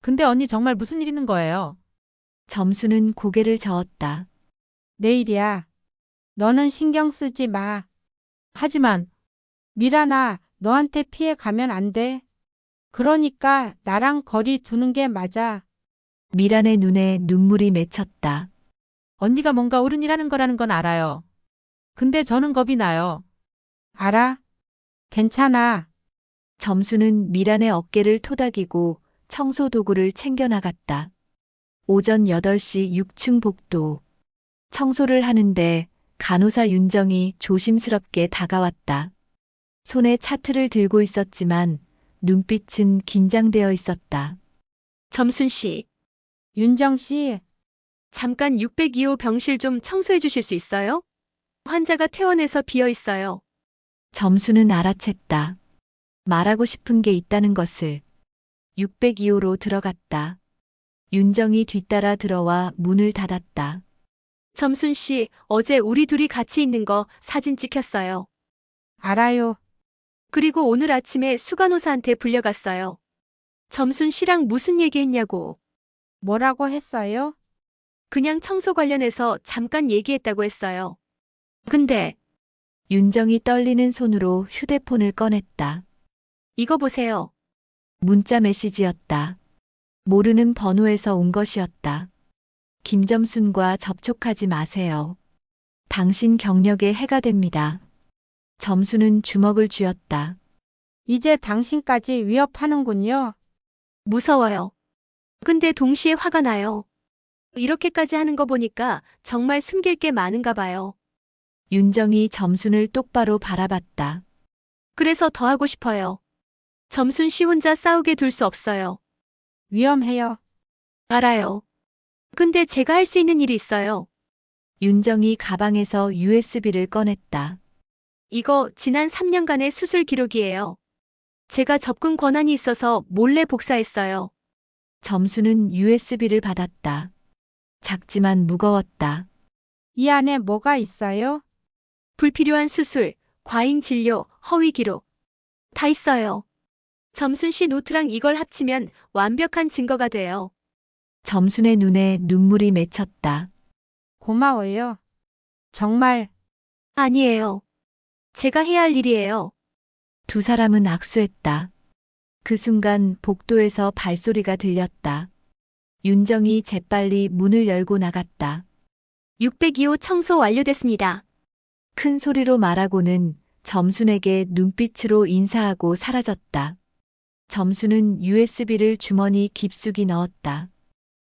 근데 언니 정말 무슨 일 있는 거예요? 점순은 고개를 저었다. 내일이야. 너는 신경 쓰지 마. 하지만 미란아, 너한테 피해 가면 안 돼. 그러니까 나랑 거리 두는 게 맞아. 미란의 눈에 눈물이 맺혔다. 언니가 뭔가 옳은 일 하는 거라는 건 알아요. 근데 저는 겁이 나요. 알아? 괜찮아. 점수는 미란의 어깨를 토닥이고 청소 도구를 챙겨 나갔다. 오전 8시 6층 복도. 청소를 하는데 간호사 윤정이 조심스럽게 다가왔다. 손에 차트를 들고 있었지만 눈빛은 긴장되어 있었다. 점순 씨, 윤정 씨, 잠깐 602호 병실 좀 청소해 주실 수 있어요? 환자가 퇴원해서 비어 있어요. 점수는 알아챘다. 말하고 싶은 게 있다는 것을. 602호로 들어갔다. 윤정이 뒤따라 들어와 문을 닫았다. 점순 씨, 어제 우리 둘이 같이 있는 거 사진 찍혔어요. 알아요. 그리고 오늘 아침에 수간호사한테 불려갔어요. 점순 씨랑 무슨 얘기했냐고. 뭐라고 했어요? 그냥 청소 관련해서 잠깐 얘기했다고 했어요. 근데 윤정이 떨리는 손으로 휴대폰을 꺼냈다. 이거 보세요. 문자 메시지였다. 모르는 번호에서 온 것이었다. 김점순과 접촉하지 마세요. 당신 경력에 해가 됩니다. 점수는 주먹을 쥐었다. 이제 당신까지 위협하는군요. 무서워요. 근데 동시에 화가 나요. 이렇게까지 하는 거 보니까 정말 숨길 게 많은가 봐요. 윤정이 점순을 똑바로 바라봤다. 그래서 더 하고 싶어요. 점순 씨 혼자 싸우게 둘 수 없어요. 위험해요. 알아요. 근데 제가 할 수 있는 일이 있어요. 윤정이 가방에서 USB를 꺼냈다. 이거 지난 3년간의 수술 기록이에요. 제가 접근 권한이 있어서 몰래 복사했어요. 점수는 USB를 받았다. 작지만 무거웠다. 이 안에 뭐가 있어요? 불필요한 수술, 과잉 진료, 허위 기록. 다 있어요. 점순 씨 노트랑 이걸 합치면 완벽한 증거가 돼요. 점순의 눈에 눈물이 맺혔다. 고마워요. 정말. 아니에요. 제가 해야 할 일이에요. 두 사람은 악수했다. 그 순간 복도에서 발소리가 들렸다. 윤정이 재빨리 문을 열고 나갔다. 602호 청소 완료됐습니다. 큰 소리로 말하고는 점순에게 눈빛으로 인사하고 사라졌다. 점순은 USB를 주머니 깊숙이 넣었다.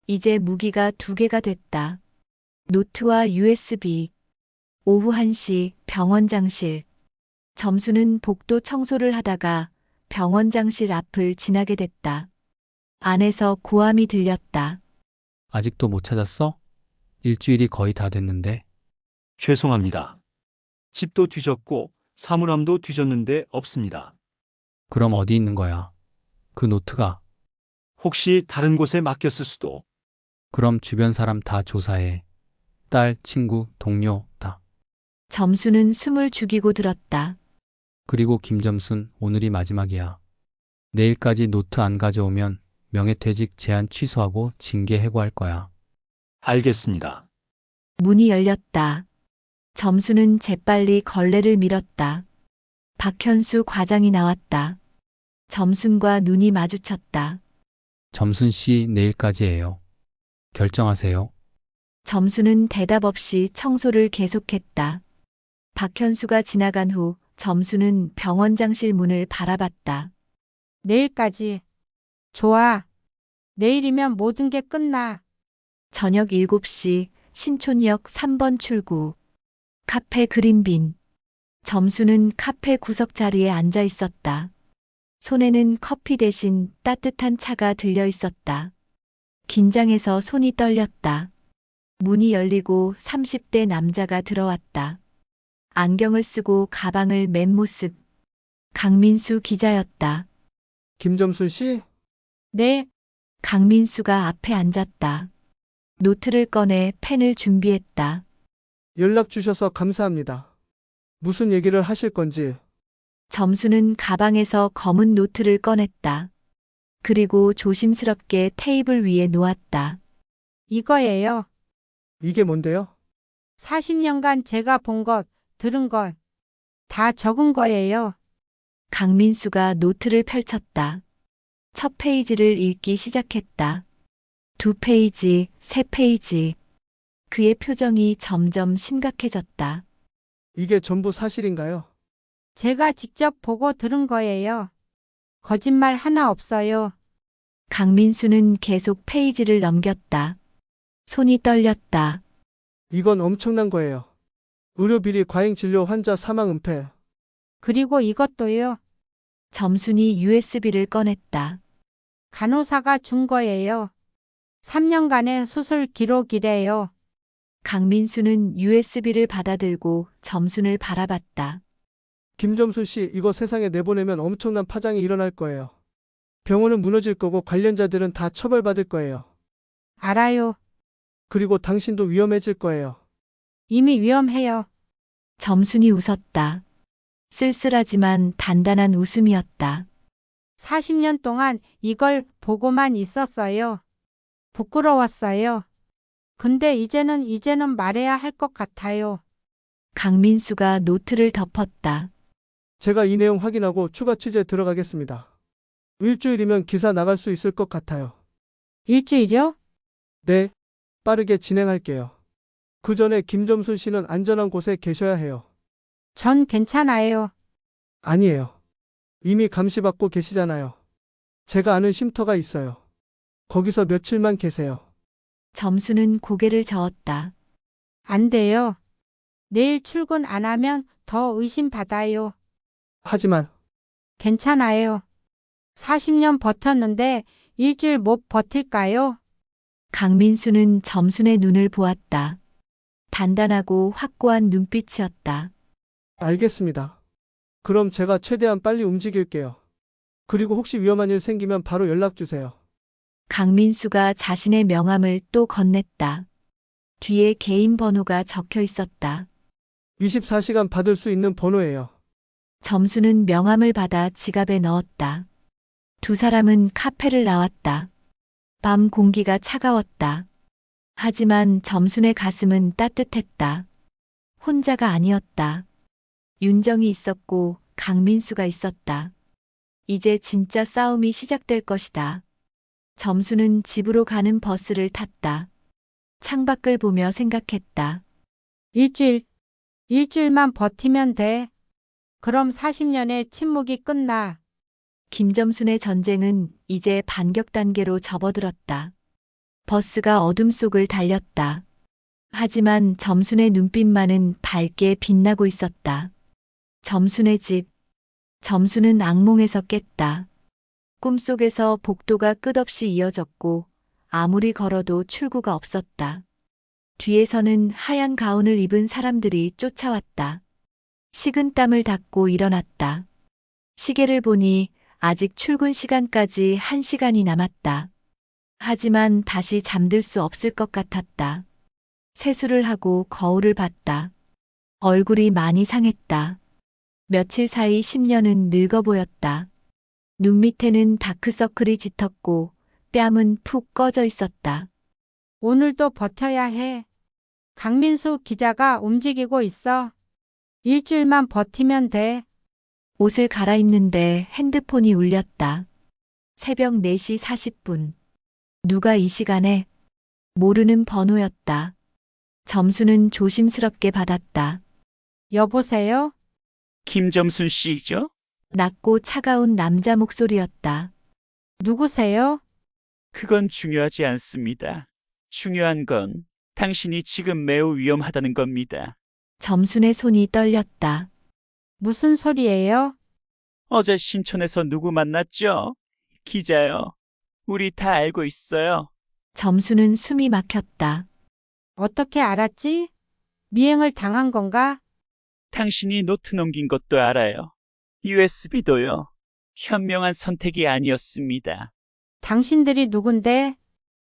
이제 무기가 2개가 됐다. 노트와 USB. 오후 1시 병원장실. 점수는 복도 청소를 하다가 병원장실 앞을 지나게 됐다. 안에서 고함이 들렸다. 아직도 못 찾았어? 일주일이 거의 다 됐는데. 죄송합니다. 집도 뒤졌고 사물함도 뒤졌는데 없습니다. 그럼 어디 있는 거야? 그 노트가. 혹시 다른 곳에 맡겼을 수도. 그럼 주변 사람 다 조사해. 딸, 친구, 동료 다. 점수는 숨을 죽이고 들었다. 그리고 김점순, 오늘이 마지막이야. 내일까지 노트 안 가져오면 명예퇴직 제한 취소하고 징계 해고할 거야. 알겠습니다. 문이 열렸다. 점수는 재빨리 걸레를 밀었다. 박현수 과장이 나왔다. 점순과 눈이 마주쳤다. 점순 씨 내일까지예요. 결정하세요. 점수는 대답 없이 청소를 계속했다. 박현수가 지나간 후 점수는 병원장실 문을 바라봤다. 내일까지. 좋아. 내일이면 모든 게 끝나. 저녁 7시 신촌역 3번 출구. 카페 그린빈. 점수는 카페 구석 자리에 앉아 있었다. 손에는 커피 대신 따뜻한 차가 들려 있었다. 긴장해서 손이 떨렸다. 문이 열리고 30대 남자가 들어왔다. 안경을 쓰고 가방을 맨 모습. 강민수 기자였다. 김점순 씨? 네, 강민수가 앞에 앉았다. 노트를 꺼내 펜을 준비했다. 연락 주셔서 감사합니다. 무슨 얘기를 하실 건지. 점수는 가방에서 검은 노트를 꺼냈다. 그리고 조심스럽게 테이블 위에 놓았다. 이거예요. 이게 뭔데요? 40년간 제가 본 것, 들은 것, 다 적은 거예요. 강민수가 노트를 펼쳤다. 첫 페이지를 읽기 시작했다. 2페이지, 3페이지. 그의 표정이 점점 심각해졌다. 이게 전부 사실인가요? 제가 직접 보고 들은 거예요. 거짓말 하나 없어요. 강민수는 계속 페이지를 넘겼다. 손이 떨렸다. 이건 엄청난 거예요. 의료비리 과잉진료 환자 사망 은폐. 그리고 이것도요. 점순이 USB를 꺼냈다. 간호사가 준 거예요. 3년간의 수술 기록이래요. 강민수는 USB를 받아들고 점순을 바라봤다. 김점순 씨, 이거 세상에 내보내면 엄청난 파장이 일어날 거예요. 병원은 무너질 거고 관련자들은 다 처벌받을 거예요. 알아요. 그리고 당신도 위험해질 거예요. 이미 위험해요. 점순이 웃었다. 쓸쓸하지만 단단한 웃음이었다. 40년 동안 이걸 보고만 있었어요. 부끄러웠어요. 근데 이제는 말해야 할 것 같아요. 강민수가 노트를 덮었다. 제가 이 내용 확인하고 추가 취재 들어가겠습니다. 일주일이면 기사 나갈 수 있을 것 같아요. 일주일이요? 네, 빠르게 진행할게요. 그 전에 김점순 씨는 안전한 곳에 계셔야 해요. 전 괜찮아요. 아니에요. 이미 감시받고 계시잖아요. 제가 아는 쉼터가 있어요. 거기서 며칠만 계세요. 점수는 고개를 저었다. 안 돼요. 내일 출근 안 하면 더 의심받아요. 하지만 괜찮아요. 40년 버텼는데 일주일 못 버틸까요? 강민수는 점순의 눈을 보았다. 단단하고 확고한 눈빛이었다. 알겠습니다. 그럼 제가 최대한 빨리 움직일게요. 그리고 혹시 위험한 일 생기면 바로 연락 주세요. 강민수가 자신의 명함을 또 건넸다. 뒤에 개인 번호가 적혀 있었다. 24시간 받을 수 있는 번호예요. 점수는 명함을 받아 지갑에 넣었다. 두 사람은 카페를 나왔다. 밤 공기가 차가웠다. 하지만 점순의 가슴은 따뜻했다. 혼자가 아니었다. 윤정이 있었고 강민수가 있었다. 이제 진짜 싸움이 시작될 것이다. 점수는 집으로 가는 버스를 탔다. 창밖을 보며 생각했다. 일주일만 버티면 돼. 그럼 40년의 침묵이 끝나. 김점순의 전쟁은 이제 반격 단계로 접어들었다. 버스가 어둠 속을 달렸다. 하지만 점순의 눈빛만은 밝게 빛나고 있었다. 점순의 집. 점순은 악몽에서 깼다. 꿈속에서 복도가 끝없이 이어졌고 아무리 걸어도 출구가 없었다. 뒤에서는 하얀 가운을 입은 사람들이 쫓아왔다. 식은땀을 닦고 일어났다. 시계를 보니 아직 출근 시간까지 1시간이 남았다. 하지만 다시 잠들 수 없을 것 같았다. 세수를 하고 거울을 봤다. 얼굴이 많이 상했다. 며칠 사이 10년은 늙어 보였다. 눈 밑에는 다크서클이 짙었고 뺨은 푹 꺼져 있었다. 오늘도 버텨야 해. 강민수 기자가 움직이고 있어. 일주일만 버티면 돼. 옷을 갈아입는데 핸드폰이 울렸다. 새벽 4시 40분. 누가 이 시간에? 모르는 번호였다. 점수는 조심스럽게 받았다. 여보세요? 김점순 씨죠? 낮고 차가운 남자 목소리였다. 누구세요? 그건 중요하지 않습니다. 중요한 건 당신이 지금 매우 위험하다는 겁니다. 점순의 손이 떨렸다. 무슨 소리예요? 어제 신촌에서 누구 만났죠? 기자요. 우리 다 알고 있어요. 점수는 숨이 막혔다. 어떻게 알았지? 미행을 당한 건가? 당신이 노트 넘긴 것도 알아요. USB도요. 현명한 선택이 아니었습니다. 당신들이 누군데?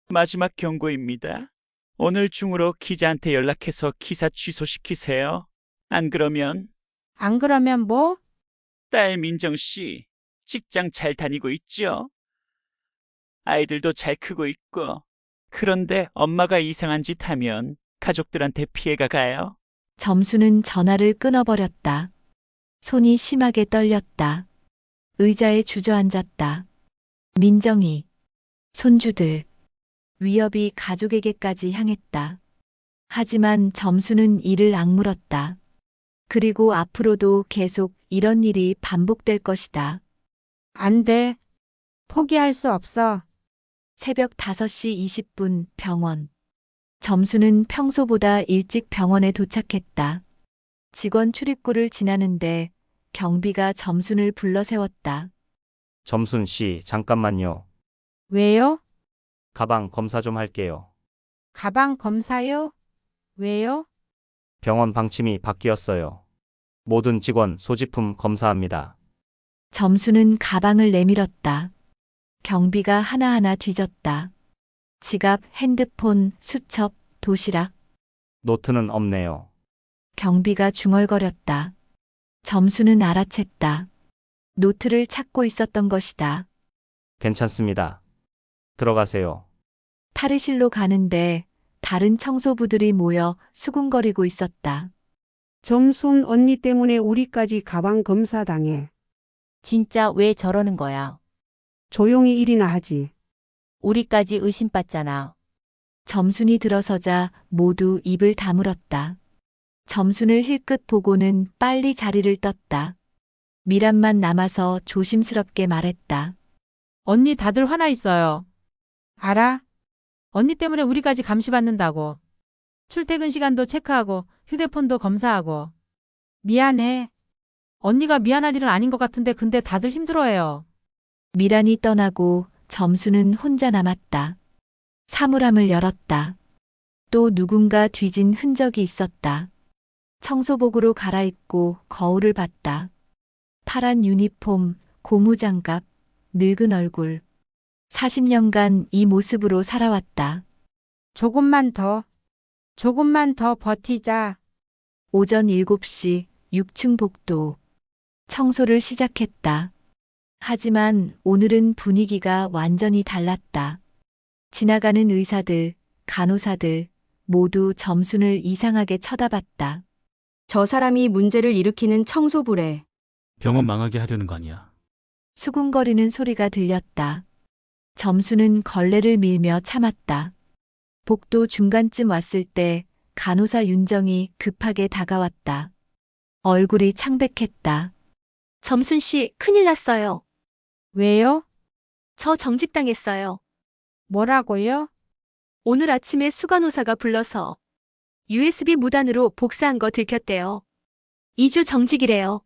마지막 경고입니다. 오늘 중으로 기자한테 연락해서 기사 취소시키세요. 안 그러면 안 그러면 뭐? 딸 민정 씨 직장 잘 다니고 있죠? 아이들도 잘 크고 있고. 그런데 엄마가 이상한 짓 하면 가족들한테 피해가 가요. 점수는 전화를 끊어버렸다. 손이 심하게 떨렸다. 의자에 주저앉았다. 민정이, 손주들, 위협이 가족에게까지 향했다. 하지만 점수는 이를 악물었다. 그리고 앞으로도 계속 이런 일이 반복될 것이다. 안 돼. 포기할 수 없어. 새벽 5시 20분 병원. 점수는 평소보다 일찍 병원에 도착했다. 직원 출입구를 지나는데 경비가 점순을 불러 세웠다. 점순 씨, 잠깐만요. 왜요? 가방 검사 좀 할게요. 가방 검사요? 왜요? 병원 방침이 바뀌었어요. 모든 직원 소지품 검사합니다. 점수는 가방을 내밀었다. 경비가 하나하나 뒤졌다. 지갑, 핸드폰, 수첩, 도시락. 노트는 없네요. 경비가 중얼거렸다. 점수는 알아챘다. 노트를 찾고 있었던 것이다. 괜찮습니다. 들어가세요. 탈의실로 가는데 다른 청소부들이 모여 수군거리고 있었다. 점순 언니 때문에 우리까지 가방 검사 당해. 진짜 왜 저러는 거야? 조용히 일이나 하지. 우리까지 의심받잖아. 점순이 들어서자 모두 입을 다물었다. 점순을 힐끗 보고는 빨리 자리를 떴다. 미란만 남아서 조심스럽게 말했다. 언니 다들 화나 있어요. 알아? 언니 때문에 우리까지 감시받는다고. 출퇴근 시간도 체크하고 휴대폰도 검사하고. 미안해. 언니가 미안할 일은 아닌 것 같은데 근데 다들 힘들어해요. 미란이 떠나고 점수는 혼자 남았다. 사물함을 열었다. 또 누군가 뒤진 흔적이 있었다. 청소복으로 갈아입고 거울을 봤다. 파란 유니폼, 고무장갑, 늙은 얼굴. 40년간 이 모습으로 살아왔다. 조금만 더 버티자. 오전 7시 6층 복도. 청소를 시작했다. 하지만 오늘은 분위기가 완전히 달랐다. 지나가는 의사들, 간호사들 모두 점순을 이상하게 쳐다봤다. 저 사람이 문제를 일으키는 청소부래. 병원 망하게 하려는 거 아니야. 수군거리는 소리가 들렸다. 점수는 걸레를 밀며 참았다. 복도 중간쯤 왔을 때 간호사 윤정이 급하게 다가왔다. 얼굴이 창백했다. 점순 씨, 큰일 났어요. 왜요? 저 정직당했어요. 뭐라고요? 오늘 아침에 수간호사가 불러서 USB 무단으로 복사한 거 들켰대요. 2주 정직이래요.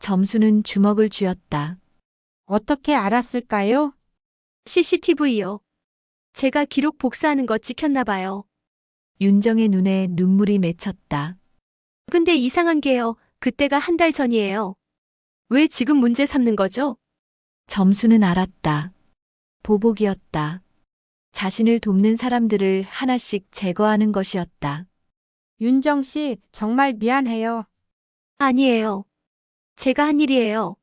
점수는 주먹을 쥐었다. 어떻게 알았을까요? CCTV요. 제가 기록 복사하는 거 찍혔나 봐요. 윤정의 눈에 눈물이 맺혔다. 근데 이상한 게요. 그때가 한 달 전이에요. 왜 지금 문제 삼는 거죠? 점수는 알았다. 보복이었다. 자신을 돕는 사람들을 하나씩 제거하는 것이었다. 윤정 씨, 정말 미안해요. 아니에요. 제가 한 일이에요.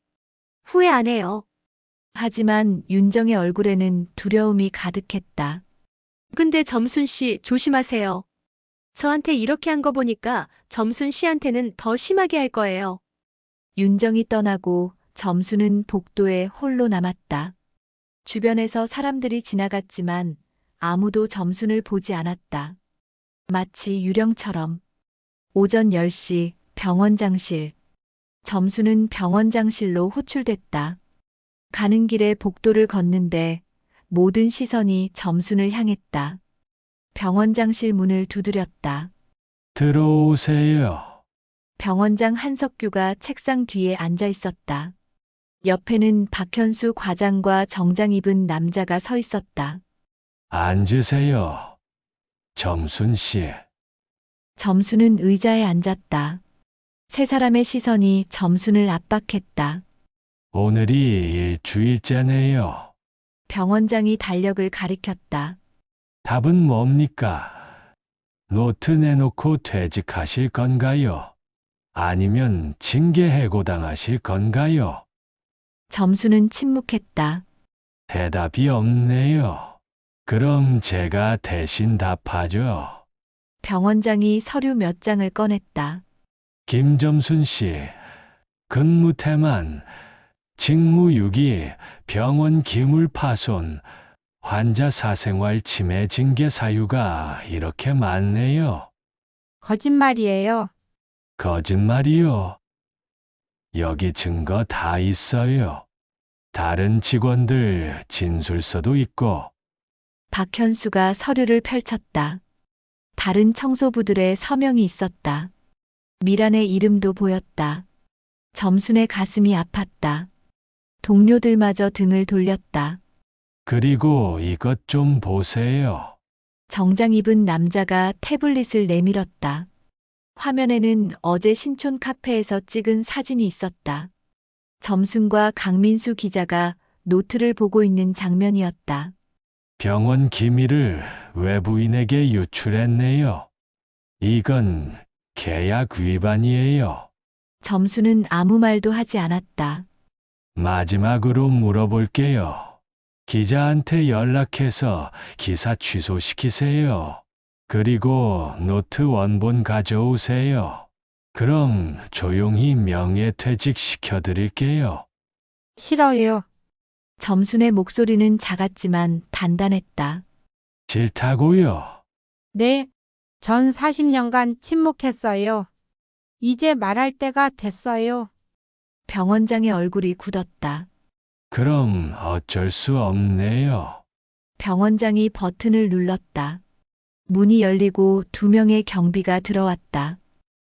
후회 안 해요. 하지만 윤정의 얼굴에는 두려움이 가득했다. 근데 점순 씨 조심하세요. 저한테 이렇게 한 거 보니까 점순 씨한테는 더 심하게 할 거예요. 윤정이 떠나고 점수는 복도에 홀로 남았다. 주변에서 사람들이 지나갔지만 아무도 점순을 보지 않았다. 마치 유령처럼. 오전 10시 병원장실. 점수는 병원장실로 호출됐다. 가는 길에 복도를 걷는데 모든 시선이 점순을 향했다. 병원장실 문을 두드렸다. 들어오세요. 병원장 한석규가 책상 뒤에 앉아 있었다. 옆에는 박현수 과장과 정장 입은 남자가 서 있었다. 앉으세요. 점순 씨. 점순은 의자에 앉았다. 세 사람의 시선이 점순을 압박했다. 오늘이 일주일째네요. 병원장이 달력을 가리켰다. 답은 뭡니까? 노트 내놓고 퇴직하실 건가요? 아니면 징계 해고당하실 건가요? 점순은 침묵했다. 대답이 없네요. 그럼 제가 대신 답하죠. 병원장이 서류 몇 장을 꺼냈다. 김점순 씨, 근무 태만, 직무유기, 병원 기물 파손, 환자 사생활 침해 징계 사유가 이렇게 많네요. 거짓말이에요. 거짓말이요. 여기 증거 다 있어요. 다른 직원들 진술서도 있고. 박현수가 서류를 펼쳤다. 다른 청소부들의 서명이 있었다. 미란의 이름도 보였다. 점순의 가슴이 아팠다. 동료들마저 등을 돌렸다. 그리고 이것 좀 보세요. 정장 입은 남자가 태블릿을 내밀었다. 화면에는 어제 신촌 카페에서 찍은 사진이 있었다. 점순과 강민수 기자가 노트를 보고 있는 장면이었다. 병원 기밀을 외부인에게 유출했네요. 이건 계약 위반이에요. 점순은 아무 말도 하지 않았다. 마지막으로 물어볼게요. 기자한테 연락해서 기사 취소시키세요. 그리고 노트 원본 가져오세요. 그럼 조용히 명예퇴직 시켜드릴게요. 싫어요. 점순의 목소리는 작았지만 단단했다. 싫다고요? 네, 전 40년간 침묵했어요. 이제 말할 때가 됐어요. 병원장의 얼굴이 굳었다. 그럼 어쩔 수 없네요. 병원장이 버튼을 눌렀다. 문이 열리고 2명의 경비가 들어왔다.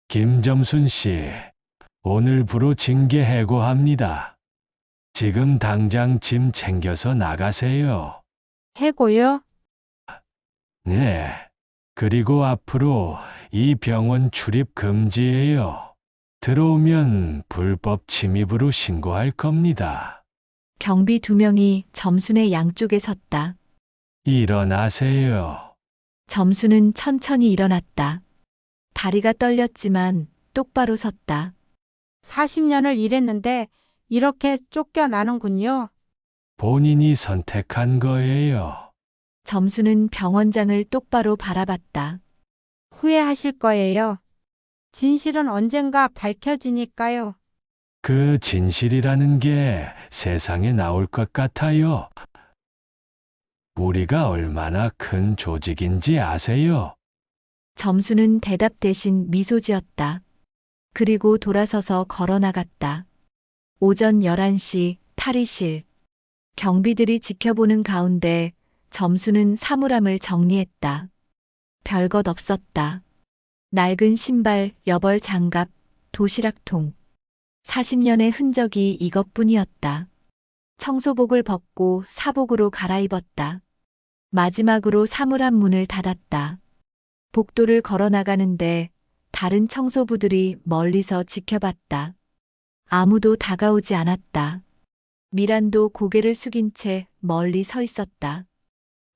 김점순 씨, 오늘부로 징계 해고합니다. 지금 당장 짐 챙겨서 나가세요. 해고요? 네. 그리고 앞으로 이 병원 출입 금지예요. 들어오면 불법 침입으로 신고할 겁니다. 경비 2명이 점순의 양쪽에 섰다. 일어나세요. 점순은 천천히 일어났다. 다리가 떨렸지만 똑바로 섰다. 40년을 일했는데 이렇게 쫓겨나는군요. 본인이 선택한 거예요. 점순은 병원장을 똑바로 바라봤다. 후회하실 거예요. 진실은 언젠가 밝혀지니까요. 그 진실이라는 게 세상에 나올 것 같아요. 우리가 얼마나 큰 조직인지 아세요? 점순은 대답 대신 미소 지었다. 그리고 돌아서서 걸어 나갔다. 오전 11시 탈의실. 경비들이 지켜보는 가운데 점순은 사물함을 정리했다. 별것 없었다. 낡은 신발, 여벌 장갑, 도시락통. 40년의 흔적이 이것뿐이었다. 청소복을 벗고 사복으로 갈아입었다. 마지막으로 사물함 문을 닫았다. 복도를 걸어 나가는데 다른 청소부들이 멀리서 지켜봤다. 아무도 다가오지 않았다. 미란도 고개를 숙인 채 멀리 서 있었다.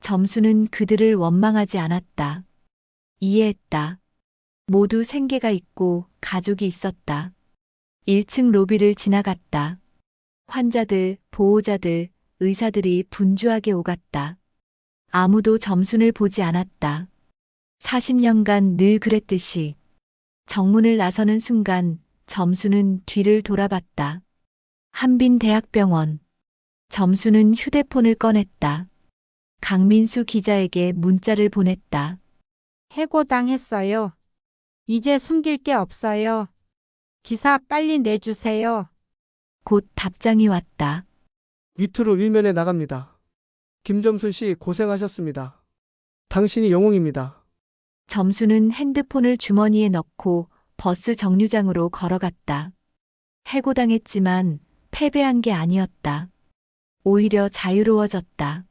점수는 그들을 원망하지 않았다. 이해했다. 모두 생계가 있고 가족이 있었다. 1층 로비를 지나갔다. 환자들, 보호자들, 의사들이 분주하게 오갔다. 아무도 점순을 보지 않았다. 40년간 늘 그랬듯이. 정문을 나서는 순간 점수는 뒤를 돌아봤다. 한빈대학병원. 점수는 휴대폰을 꺼냈다. 강민수 기자에게 문자를 보냈다. 해고당했어요. 이제 숨길 게 없어요. 기사 빨리 내주세요. 곧 답장이 왔다. 이틀 후 일면에 나갑니다. 김점순 씨 고생하셨습니다. 당신이 영웅입니다. 점수는 핸드폰을 주머니에 넣고 버스 정류장으로 걸어갔다. 해고당했지만 패배한 게 아니었다. 오히려 자유로워졌다.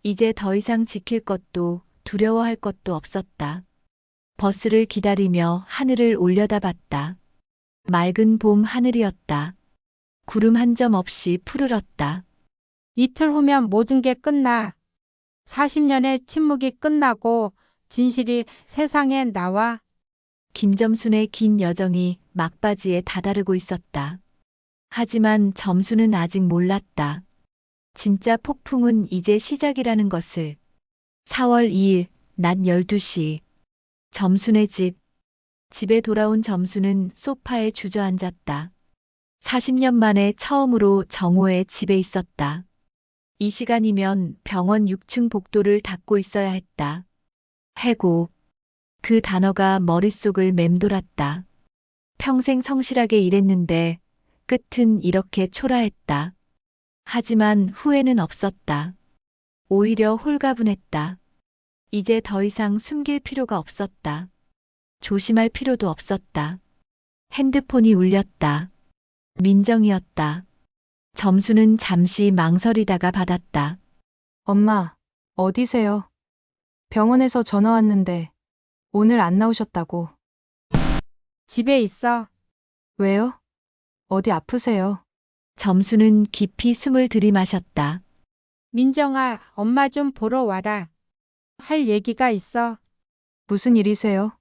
이제 더 이상 지킬 것도 두려워할 것도 없었다. 버스를 기다리며 하늘을 올려다봤다. 맑은 봄 하늘이었다. 구름 한 점 없이 푸르렀다. 이틀 후면 모든 게 끝나. 40년의 침묵이 끝나고 진실이 세상에 나와. 김점순의 긴 여정이 막바지에 다다르고 있었다. 하지만 점순은 아직 몰랐다. 진짜 폭풍은 이제 시작이라는 것을. 4월 2일 낮 12시 점순의 집. 집에 돌아온 점순은 소파에 주저앉았다. 40년 만에 처음으로 정호의 집에 있었다. 이 시간이면 병원 6층 복도를 닫고 있어야 했다. 해고. 그 단어가 머릿속을 맴돌았다. 평생 성실하게 일했는데 끝은 이렇게 초라했다. 하지만 후회는 없었다. 오히려 홀가분했다. 이제 더 이상 숨길 필요가 없었다. 조심할 필요도 없었다. 핸드폰이 울렸다. 민정이었다. 점수는 잠시 망설이다가 받았다. 엄마, 어디세요? 병원에서 전화 왔는데 오늘 안 나오셨다고. 집에 있어. 왜요? 어디 아프세요? 점수는 깊이 숨을 들이마셨다. 민정아, 엄마 좀 보러 와라. 할 얘기가 있어. 무슨 일이세요?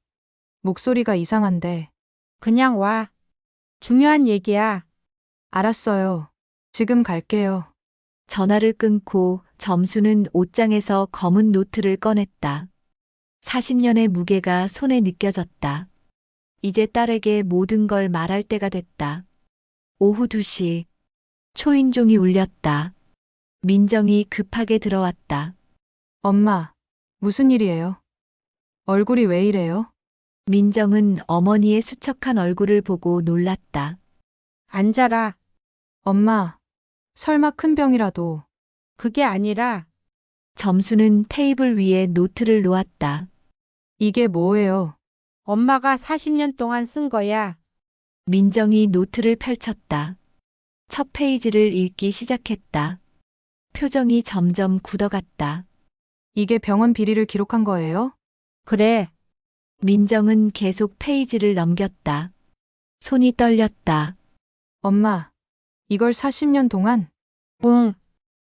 목소리가 이상한데. 그냥 와. 중요한 얘기야. 알았어요. 지금 갈게요. 전화를 끊고 점수는 옷장에서 검은 노트를 꺼냈다. 40년의 무게가 손에 느껴졌다. 이제 딸에게 모든 걸 말할 때가 됐다. 오후 2시. 초인종이 울렸다. 민정이 급하게 들어왔다. 엄마, 무슨 일이에요? 얼굴이 왜 이래요? 민정은 어머니의 수척한 얼굴을 보고 놀랐다. 앉아라. 엄마, 설마 큰 병이라도. 그게 아니라. 점수는 테이블 위에 노트를 놓았다. 이게 뭐예요? 엄마가 40년 동안 쓴 거야. 민정이 노트를 펼쳤다. 첫 페이지를 읽기 시작했다. 표정이 점점 굳어갔다. 이게 병원 비리를 기록한 거예요? 그래. 민정은 계속 페이지를 넘겼다. 손이 떨렸다. 엄마, 이걸 40년 동안? 응.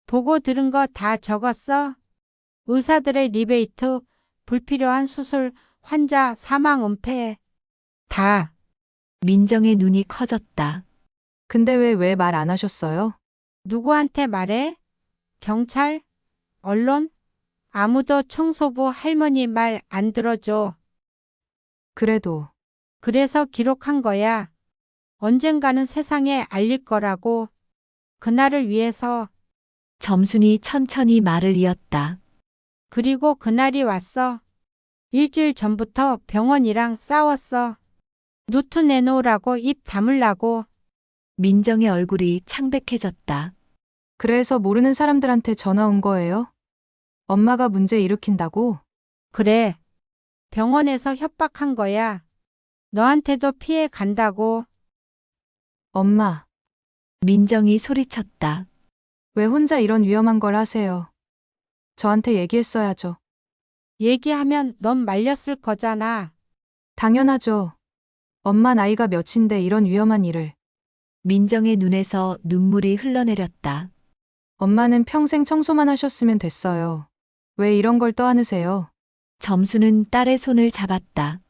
보고 들은 거 다 적었어? 의사들의 리베이트, 불필요한 수술, 환자 사망 은폐. 다. 민정의 눈이 커졌다. 근데 왜 말 안 하셨어요? 누구한테 말해? 경찰? 언론? 아무도 청소부 할머니 말 안 들어줘. 그래도. 그래서 기록한 거야. 언젠가는 세상에 알릴 거라고. 그날을 위해서. 점순이 천천히 말을 이었다. 그리고 그날이 왔어. 일주일 전부터 병원이랑 싸웠어. 노트 내놓으라고 입 다물라고. 민정의 얼굴이 창백해졌다. 그래서 모르는 사람들한테 전화 온 거예요? 엄마가 문제 일으킨다고? 그래. 병원에서 협박한 거야. 너한테도 피해 간다고. 엄마. 민정이 소리쳤다. 왜 혼자 이런 위험한 걸 하세요? 저한테 얘기했어야죠. 얘기하면 넌 말렸을 거잖아. 당연하죠. 엄마 나이가 몇인데 이런 위험한 일을. 민정의 눈에서 눈물이 흘러내렸다. 엄마는 평생 청소만 하셨으면 됐어요. 왜 이런 걸 떠안으세요? 점수는 딸의 손을 잡았다.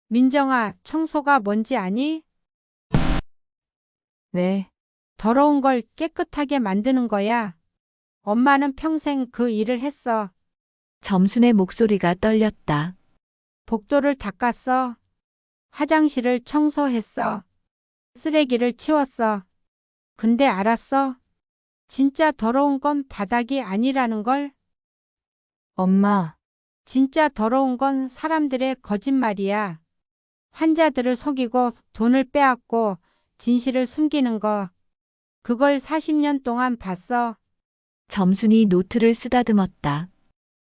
민정아, 청소가 뭔지 아니? 네. 더러운 걸 깨끗하게 만드는 거야. 엄마는 평생 그 일을 했어. 점순의 목소리가 떨렸다. 복도를 닦았어. 화장실을 청소했어. 쓰레기를 치웠어. 근데 알았어? 진짜 더러운 건 바닥이 아니라는 걸? 엄마. 진짜 더러운 건 사람들의 거짓말이야. 환자들을 속이고 돈을 빼앗고 진실을 숨기는 거. 그걸 40년 동안 봤어. 점순이 노트를 쓰다듬었다.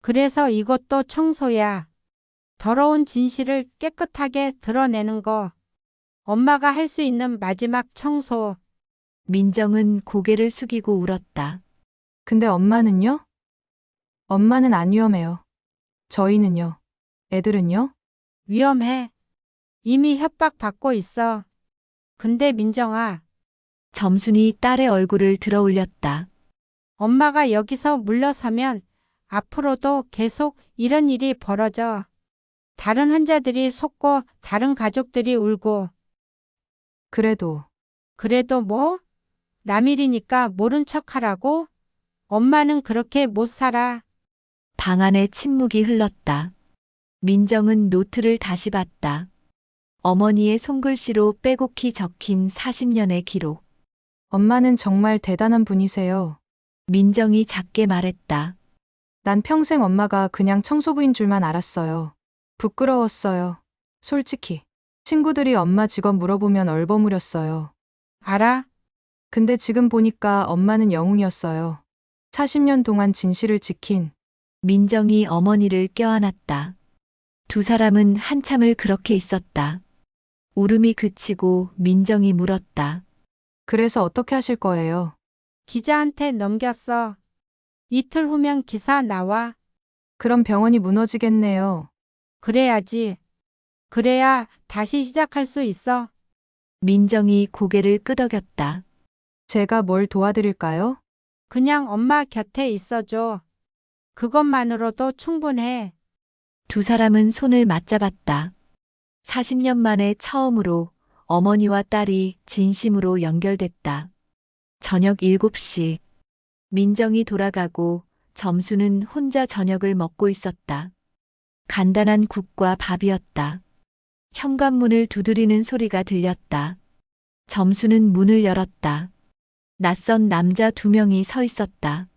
그래서 이것도 청소야. 더러운 진실을 깨끗하게 드러내는 거. 엄마가 할 수 있는 마지막 청소. 민정은 고개를 숙이고 울었다. 근데 엄마는요? 엄마는 안 위험해요. 저희는요? 애들은요? 위험해. 이미 협박받고 있어. 근데 민정아, 점순이 딸의 얼굴을 들어 올렸다. 엄마가 여기서 물러서면 앞으로도 계속 이런 일이 벌어져. 다른 환자들이 속고 다른 가족들이 울고. 그래도 뭐? 남일이니까 모른 척하라고? 엄마는 그렇게 못 살아. 방 안에 침묵이 흘렀다. 민정은 노트를 다시 봤다. 어머니의 손글씨로 빼곡히 적힌 40년의 기록. 엄마는 정말 대단한 분이세요. 민정이 작게 말했다. 난 평생 엄마가 그냥 청소부인 줄만 알았어요. 부끄러웠어요. 솔직히. 친구들이 엄마 직업 물어보면 얼버무렸어요. 알아? 근데 지금 보니까 엄마는 영웅이었어요. 40년 동안 진실을 지킨. 민정이 어머니를 껴안았다. 두 사람은 한참을 그렇게 있었다. 울음이 그치고 민정이 물었다. 그래서 어떻게 하실 거예요? 기자한테 넘겼어. 이틀 후면 기사 나와. 그럼 병원이 무너지겠네요. 그래야지. 그래야 다시 시작할 수 있어. 민정이 고개를 끄덕였다. 제가 뭘 도와드릴까요? 그냥 엄마 곁에 있어줘. 그것만으로도 충분해. 두 사람은 손을 맞잡았다. 40년 만에 처음으로 어머니와 딸이 진심으로 연결됐다. 저녁 7시. 민정이 돌아가고 점수는 혼자 저녁을 먹고 있었다. 간단한 국과 밥이었다. 현관문을 두드리는 소리가 들렸다. 점수는 문을 열었다. 낯선 남자 2명이 서 있었다.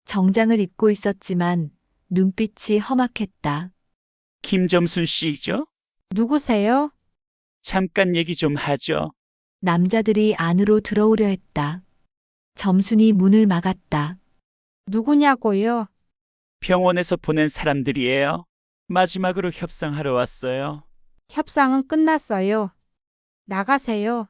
정장을 입고 있었지만 눈빛이 험악했다. 김점순 씨죠? 누구세요? 잠깐 얘기 좀 하죠. 남자들이 안으로 들어오려 했다. 점순이 문을 막았다. 누구냐고요? 병원에서 보낸 사람들이에요. 마지막으로 협상하러 왔어요. 협상은 끝났어요. 나가세요.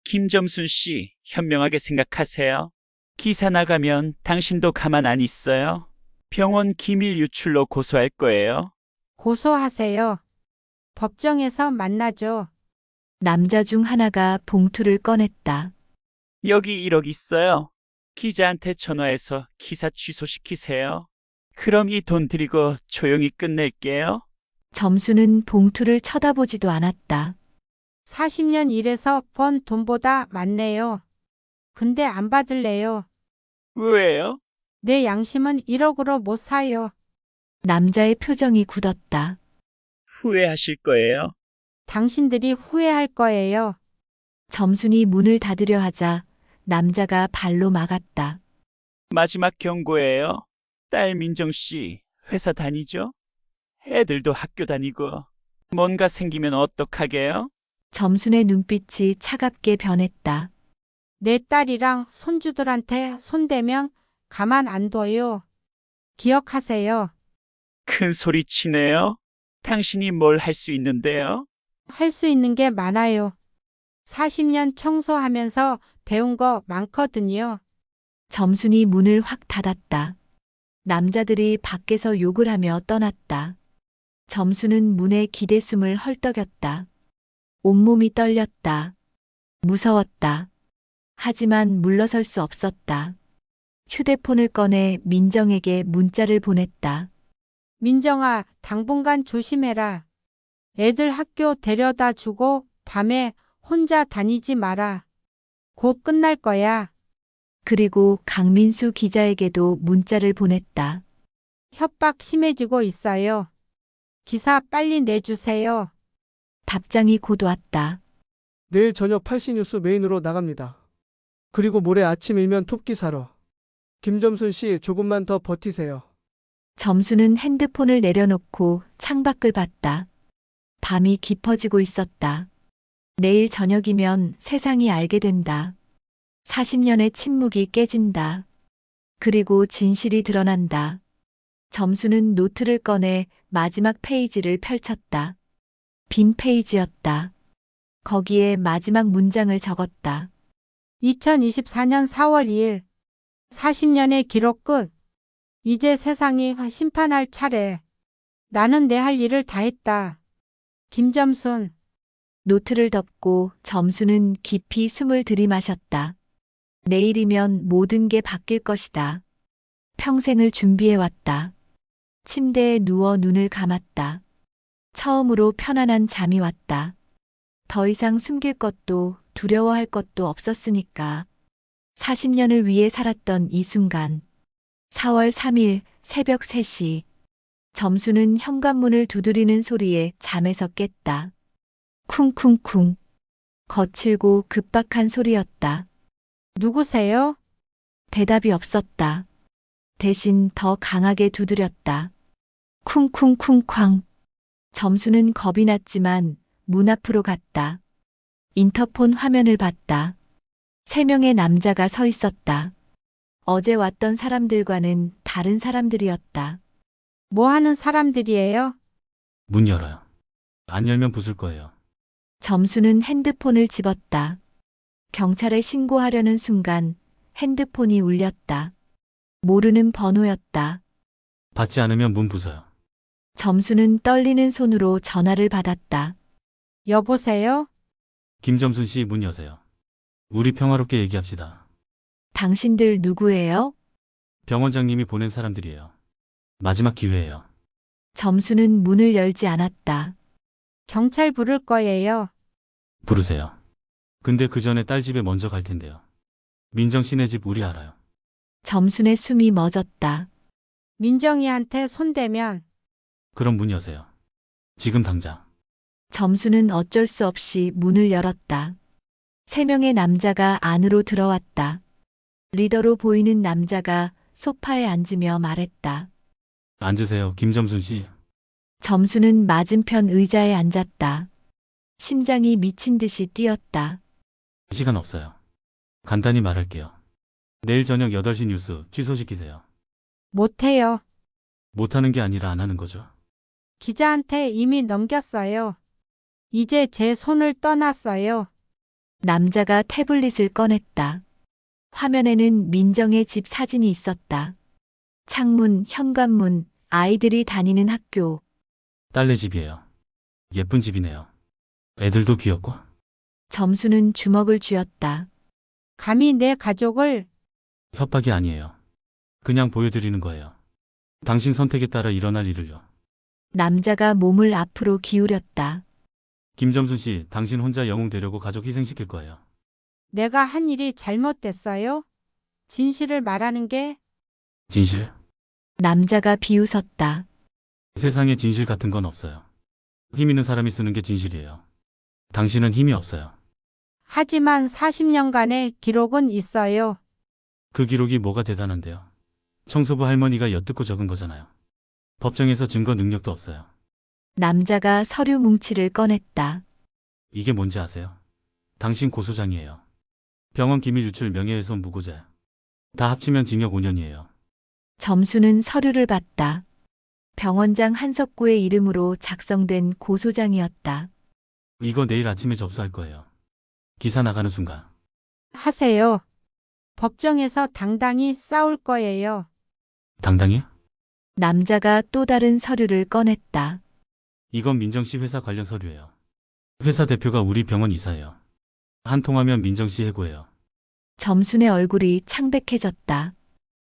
김점순 씨, 현명하게 생각하세요. 기사 나가면 당신도 가만 안 있어요. 병원 기밀 유출로 고소할 거예요. 고소하세요. 법정에서 만나죠. 남자 중 하나가 봉투를 꺼냈다. 여기 1억 있어요. 기자한테 전화해서 기사 취소시키세요. 그럼 이 돈 드리고 조용히 끝낼게요. 점수는 봉투를 쳐다보지도 않았다. 40년 일해서 번 돈보다 많네요. 근데 안 받을래요. 왜요? 내 양심은 1억으로 못 사요. 남자의 표정이 굳었다. 후회하실 거예요. 당신들이 후회할 거예요. 점순이 문을 닫으려 하자 남자가 발로 막았다. 마지막 경고예요. 딸 민정 씨, 회사 다니죠? 애들도 학교 다니고 뭔가 생기면 어떡하게요? 점순의 눈빛이 차갑게 변했다. 내 딸이랑 손주들한테 손대면 가만 안 둬요. 기억하세요. 큰 소리 치네요. 당신이 뭘 할 수 있는데요? 할 수 있는 게 많아요. 40년 청소하면서 배운 거 많거든요. 점순이 문을 확 닫았다. 남자들이 밖에서 욕을 하며 떠났다. 점순은 문에 기대숨을 헐떡였다. 온몸이 떨렸다. 무서웠다. 하지만 물러설 수 없었다. 휴대폰을 꺼내 민정에게 문자를 보냈다. 민정아, 당분간 조심해라. 애들 학교 데려다 주고 밤에 혼자 다니지 마라. 곧 끝날 거야. 그리고 강민수 기자에게도 문자를 보냈다. 협박 심해지고 있어요. 기사 빨리 내주세요. 답장이 곧 왔다. 내일 저녁 8시 뉴스 메인으로 나갑니다. 그리고 모레 아침이면 톱기사로. 김점순 씨 조금만 더 버티세요. 점수는 핸드폰을 내려놓고 창밖을 봤다. 밤이 깊어지고 있었다. 내일 저녁이면 세상이 알게 된다. 40년의 침묵이 깨진다. 그리고 진실이 드러난다. 점수는 노트를 꺼내 마지막 페이지를 펼쳤다. 빈 페이지였다. 거기에 마지막 문장을 적었다. 2024년 4월 2일 40년의 기록 끝. 이제 세상이 심판할 차례. 나는 내 할 일을 다 했다. 김점순. 노트를 덮고 점수는 깊이 숨을 들이마셨다. 내일이면 모든 게 바뀔 것이다. 평생을 준비해왔다. 침대에 누워 눈을 감았다. 처음으로 편안한 잠이 왔다. 더 이상 숨길 것도 두려워할 것도 없었으니까. 40년을 위해 살았던 이 순간. 4월 3일 새벽 3시. 점수는 현관문을 두드리는 소리에 잠에서 깼다. 쿵쿵쿵. 거칠고 급박한 소리였다. 누구세요? 대답이 없었다. 대신 더 강하게 두드렸다. 쿵쿵쿵쾅. 점수는 겁이 났지만 문 앞으로 갔다. 인터폰 화면을 봤다. 3명의 남자가 서 있었다. 어제 왔던 사람들과는 다른 사람들이었다. 뭐 하는 사람들이에요? 문 열어요. 안 열면 부술 거예요. 점수는 핸드폰을 집었다. 경찰에 신고하려는 순간 핸드폰이 울렸다. 모르는 번호였다. 받지 않으면 문 부숴요. 점수는 떨리는 손으로 전화를 받았다. 여보세요? 김점순 씨 문 여세요. 우리 평화롭게 얘기합시다. 당신들 누구예요? 병원장님이 보낸 사람들이에요. 마지막 기회예요. 점수는 문을 열지 않았다. 경찰 부를 거예요. 부르세요. 근데 그 전에 딸 집에 먼저 갈 텐데요. 민정 씨네 집 우리 알아요. 점순의 숨이 멎었다. 민정이한테 손대면. 그럼 문 여세요. 지금 당장. 점수는 어쩔 수 없이 문을 열었다. 3명의 남자가 안으로 들어왔다. 리더로 보이는 남자가 소파에 앉으며 말했다. 앉으세요, 김점순 씨. 점수는 맞은편 의자에 앉았다. 심장이 미친 듯이 뛰었다. 시간 없어요. 간단히 말할게요. 내일 저녁 8시 뉴스 취소시키세요. 못해요. 못하는 게 아니라 안 하는 거죠. 기자한테 이미 넘겼어요. 이제 제 손을 떠났어요. 남자가 태블릿을 꺼냈다. 화면에는 민정의 집 사진이 있었다. 창문, 현관문, 아이들이 다니는 학교. 딸네 집이에요. 예쁜 집이네요. 애들도 귀엽고. 점수는 주먹을 쥐었다. 감히 내 가족을. 협박이 아니에요. 그냥 보여드리는 거예요. 당신 선택에 따라 일어날 일을요. 남자가 몸을 앞으로 기울였다. 김점순 씨, 당신 혼자 영웅 되려고 가족 희생시킬 거예요. 내가 한 일이 잘못됐어요? 진실을 말하는 게. 진실? 남자가 비웃었다. 세상에 진실 같은 건 없어요. 힘 있는 사람이 쓰는 게 진실이에요. 당신은 힘이 없어요. 하지만 40년간의 기록은 있어요. 그 기록이 뭐가 대단한데요. 청소부 할머니가 엿듣고 적은 거잖아요. 법정에서 증거 능력도 없어요. 남자가 서류 뭉치를 꺼냈다. 이게 뭔지 아세요? 당신 고소장이에요. 병원 기밀 유출 명예훼손 무고죄. 다 합치면 징역 5년이에요. 점수는 서류를 봤다. 병원장 한석구의 이름으로 작성된 고소장이었다. 이거 내일 아침에 접수할 거예요. 기사 나가는 순간. 하세요. 법정에서 당당히 싸울 거예요. 당당히? 남자가 또 다른 서류를 꺼냈다. 이건 민정씨 회사 관련 서류예요. 회사 대표가 우리 병원 이사예요. 한 통하면 민정씨 해고예요. 점순의 얼굴이 창백해졌다.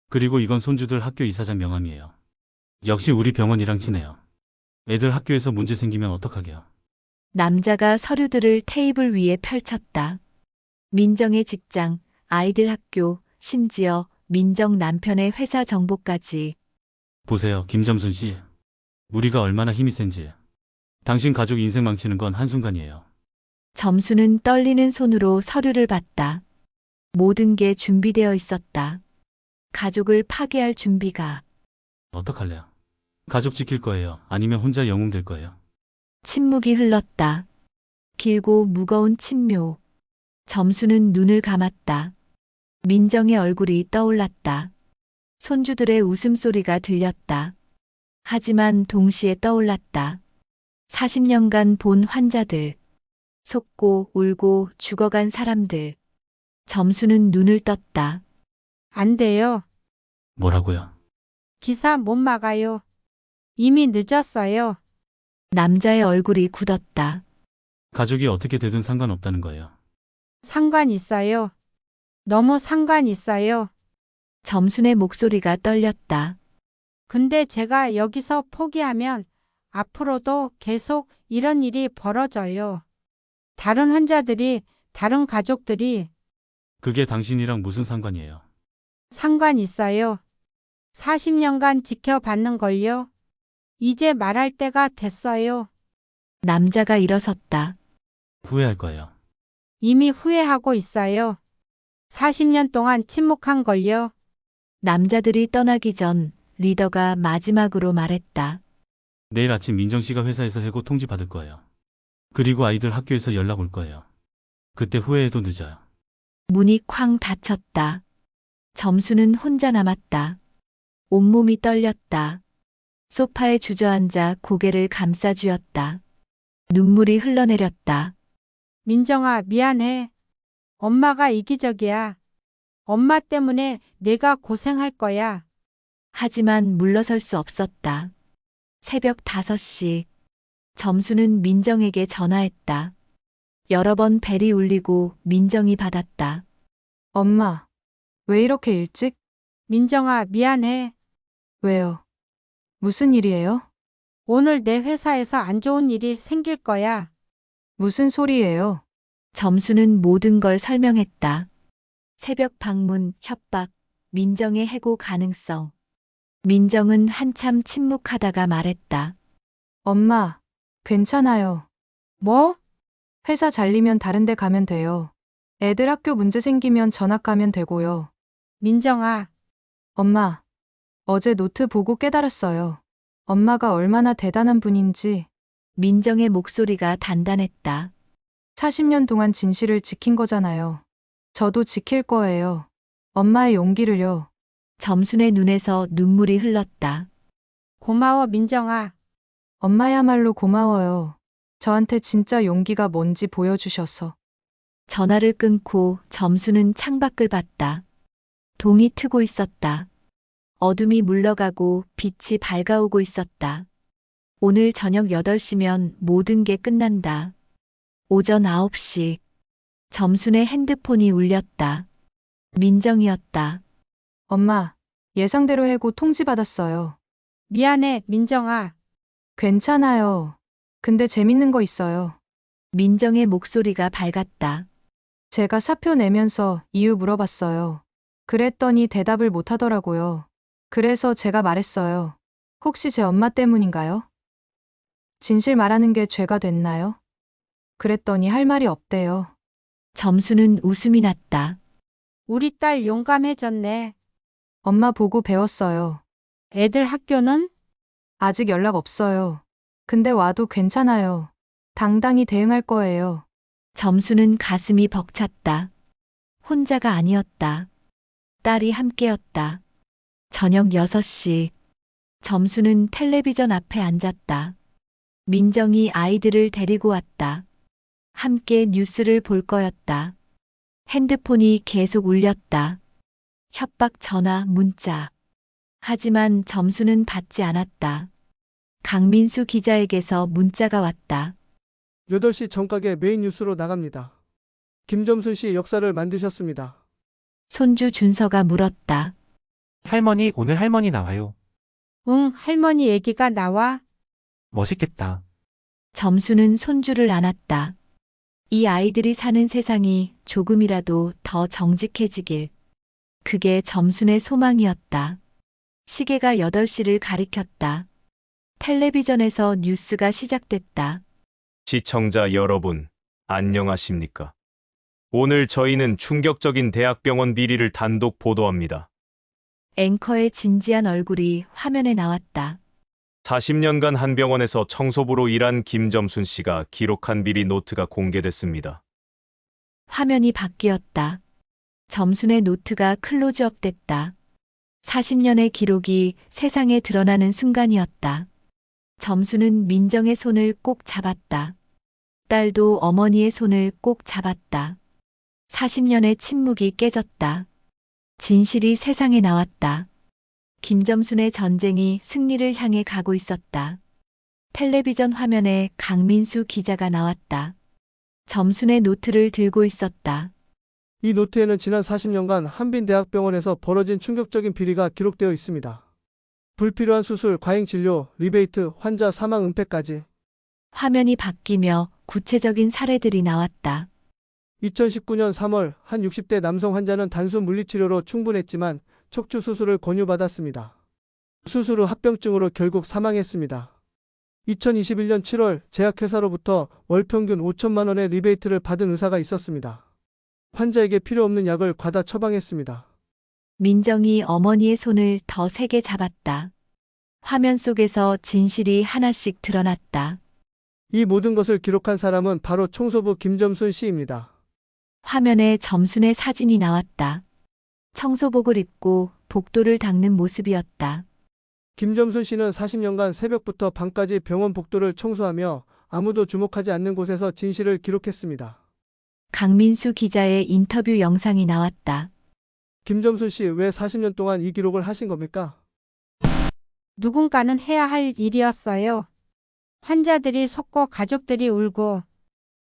그리고 이건 손주들 학교 이사장 명함이에요. 역시 우리 병원이랑 친해요. 애들 학교에서 문제 생기면 어떡하게요? 남자가 서류들을 테이블 위에 펼쳤다. 민정의 직장, 아이들 학교, 심지어 민정 남편의 회사 정보까지. 보세요, 김점순 씨. 우리가 얼마나 힘이 센지. 당신 가족 인생 망치는 건 한순간이에요. 점수는 떨리는 손으로 서류를 봤다. 모든 게 준비되어 있었다. 가족을 파괴할 준비가. 어떡할래요? 가족 지킬 거예요? 아니면 혼자 영웅 될 거예요? 침묵이 흘렀다. 길고 무거운 침묘. 점수는 눈을 감았다. 민정의 얼굴이 떠올랐다. 손주들의 웃음소리가 들렸다. 하지만 동시에 떠올랐다. 40년간 본 환자들. 속고 울고 죽어간 사람들. 점수는 눈을 떴다. 안 돼요. 뭐라고요? 기사 못 막아요. 이미 늦었어요. 남자의 얼굴이 굳었다. 가족이 어떻게 되든 상관없다는 거예요. 상관 있어요. 너무 상관 있어요. 점순의 목소리가 떨렸다. 근데 제가 여기서 포기하면 앞으로도 계속 이런 일이 벌어져요. 다른 환자들이, 다른 가족들이 그게 당신이랑 무슨 상관이에요? 상관 있어요. 40년간 지켜받는 걸요. 이제 말할 때가 됐어요. 남자가 일어섰다. 후회할 거예요. 이미 후회하고 있어요. 40년 동안 침묵한 걸요. 남자들이 떠나기 전 리더가 마지막으로 말했다. 내일 아침 민정 씨가 회사에서 해고 통지 받을 거예요. 그리고 아이들 학교에서 연락 올 거예요. 그때 후회해도 늦어요. 문이 쾅 닫혔다. 점수는 혼자 남았다. 온몸이 떨렸다. 소파에 주저앉아 고개를 감싸쥐었다. 눈물이 흘러내렸다. 민정아, 미안해. 엄마가 이기적이야. 엄마 때문에 내가 고생할 거야. 하지만 물러설 수 없었다. 새벽 5시. 점수는 민정에게 전화했다. 여러 번 벨이 울리고 민정이 받았다. 엄마, 왜 이렇게 일찍? 민정아, 미안해. 왜요? 무슨 일이에요? 오늘 내 회사에서 안 좋은 일이 생길 거야. 무슨 소리예요? 점수는 모든 걸 설명했다. 새벽 방문, 협박, 민정의 해고 가능성. 민정은 한참 침묵하다가 말했다. 엄마, 괜찮아요. 뭐? 회사 잘리면 다른 데 가면 돼요. 애들 학교 문제 생기면 전학 가면 되고요. 민정아. 엄마, 어제 노트 보고 깨달았어요. 엄마가 얼마나 대단한 분인지. 민정의 목소리가 단단했다. 40년 동안 진실을 지킨 거잖아요. 저도 지킬 거예요. 엄마의 용기를요. 점순의 눈에서 눈물이 흘렀다. 고마워, 민정아. 엄마야말로 고마워요. 저한테 진짜 용기가 뭔지 보여주셔서. 전화를 끊고 점수는 창밖을 봤다. 동이 트고 있었다. 어둠이 물러가고 빛이 밝아오고 있었다. 오늘 저녁 8시면 모든 게 끝난다. 오전 9시. 점순의 핸드폰이 울렸다. 민정이었다. 엄마, 예상대로 해고 통지 받았어요. 미안해, 민정아. 괜찮아요. 근데 재밌는 거 있어요. 민정의 목소리가 밝았다. 제가 사표 내면서 이유 물어봤어요. 그랬더니 대답을 못 하더라고요. 그래서 제가 말했어요. 혹시 제 엄마 때문인가요? 진실 말하는 게 죄가 됐나요? 그랬더니 할 말이 없대요. 점수는 웃음이 났다. 우리 딸 용감해졌네. 엄마 보고 배웠어요. 애들 학교는? 아직 연락 없어요. 근데 와도 괜찮아요. 당당히 대응할 거예요. 점수는 가슴이 벅찼다. 혼자가 아니었다. 딸이 함께였다. 저녁 6시. 점수는 텔레비전 앞에 앉았다. 민정이 아이들을 데리고 왔다. 함께 뉴스를 볼 거였다. 핸드폰이 계속 울렸다. 협박 전화, 문자. 하지만 점수는 받지 않았다. 강민수 기자에게서 문자가 왔다. 8시 전가게 메인 뉴스로 나갑니다. 김점순 씨 역사를 만드셨습니다. 손주 준서가 물었다. 할머니, 오늘 할머니 나와요. 응, 할머니 얘기가 나와. 멋있겠다. 점수는 손주를 안았다. 이 아이들이 사는 세상이 조금이라도 더 정직해지길. 그게 점순의 소망이었다. 시계가 8시를 가리켰다. 텔레비전에서 뉴스가 시작됐다. 시청자 여러분, 안녕하십니까? 오늘 저희는 충격적인 대학병원 비리를 단독 보도합니다. 앵커의 진지한 얼굴이 화면에 나왔다. 40년간 한 병원에서 청소부로 일한 김점순 씨가 기록한 비리 노트가 공개됐습니다. 화면이 바뀌었다. 점순의 노트가 클로즈업 됐다. 40년의 기록이 세상에 드러나는 순간이었다. 점순은 민정의 손을 꼭 잡았다. 딸도 어머니의 손을 꼭 잡았다. 40년의 침묵이 깨졌다. 진실이 세상에 나왔다. 김점순의 전쟁이 승리를 향해 가고 있었다. 텔레비전 화면에 강민수 기자가 나왔다. 점순의 노트를 들고 있었다. 이 노트에는 지난 40년간 한빈대학병원에서 벌어진 충격적인 비리가 기록되어 있습니다. 불필요한 수술, 과잉 진료, 리베이트, 환자 사망 은폐까지. 화면이 바뀌며 구체적인 사례들이 나왔다. 2019년 3월 한 60대 남성 환자는 단순 물리치료로 충분했지만 척추 수술을 권유받았습니다. 수술 후 합병증으로 결국 사망했습니다. 2021년 7월 제약회사로부터 월 평균 5천만 원의 리베이트를 받은 의사가 있었습니다. 환자에게 필요 없는 약을 과다 처방했습니다. 민정이 어머니의 손을 더 세게 잡았다. 화면 속에서 진실이 하나씩 드러났다. 이 모든 것을 기록한 사람은 바로 청소부 김점순 씨입니다. 화면에 점순의 사진이 나왔다. 청소복을 입고 복도를 닦는 모습이었다. 김점순 씨는 40년간 새벽부터 밤까지 병원 복도를 청소하며 아무도 주목하지 않는 곳에서 진실을 기록했습니다. 강민수 기자의 인터뷰 영상이 나왔다. 김점순 씨, 왜 40년 동안 이 기록을 하신 겁니까? 누군가는 해야 할 일이었어요. 환자들이 속고 가족들이 울고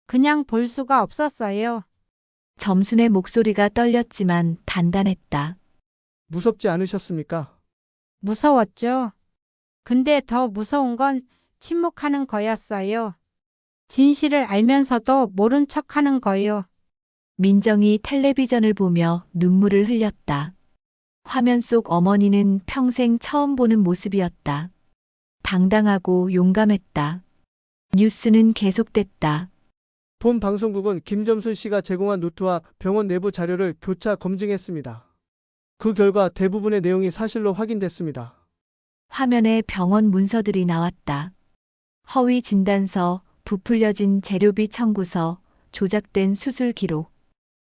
그냥 볼 수가 없었어요. 점순의 목소리가 떨렸지만 단단했다. 무섭지 않으셨습니까? 무서웠죠. 근데 더 무서운 건 침묵하는 거였어요. 진실을 알면서도 모른 척하는 거요. 민정이 텔레비전을 보며 눈물을 흘렸다. 화면 속 어머니는 평생 처음 보는 모습이었다. 당당하고 용감했다. 뉴스는 계속됐다. 본 방송국은 김점순 씨가 제공한 노트와 병원 내부 자료를 교차 검증했습니다. 그 결과 대부분의 내용이 사실로 확인됐습니다. 화면에 병원 문서들이 나왔다. 허위 진단서, 부풀려진 재료비 청구서, 조작된 수술 기록.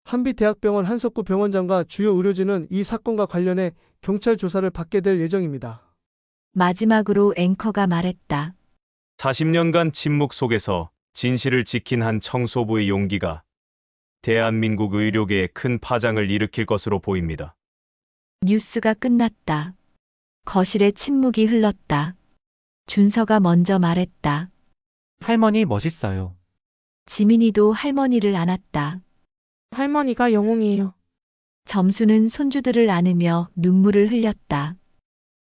한빛대학병원 한석구 병원장과 주요 의료진은 이 사건과 관련해 경찰 조사를 받게 될 예정입니다. 마지막으로 앵커가 말했다. 40년간 침묵 속에서 진실을 지킨 한 청소부의 용기가 대한민국 의료계에 큰 파장을 일으킬 것으로 보입니다. 뉴스가 끝났다. 거실에 침묵이 흘렀다. 준서가 먼저 말했다. 할머니 멋있어요. 지민이도 할머니를 안았다. 할머니가 영웅이에요. 점수는 손주들을 안으며 눈물을 흘렸다.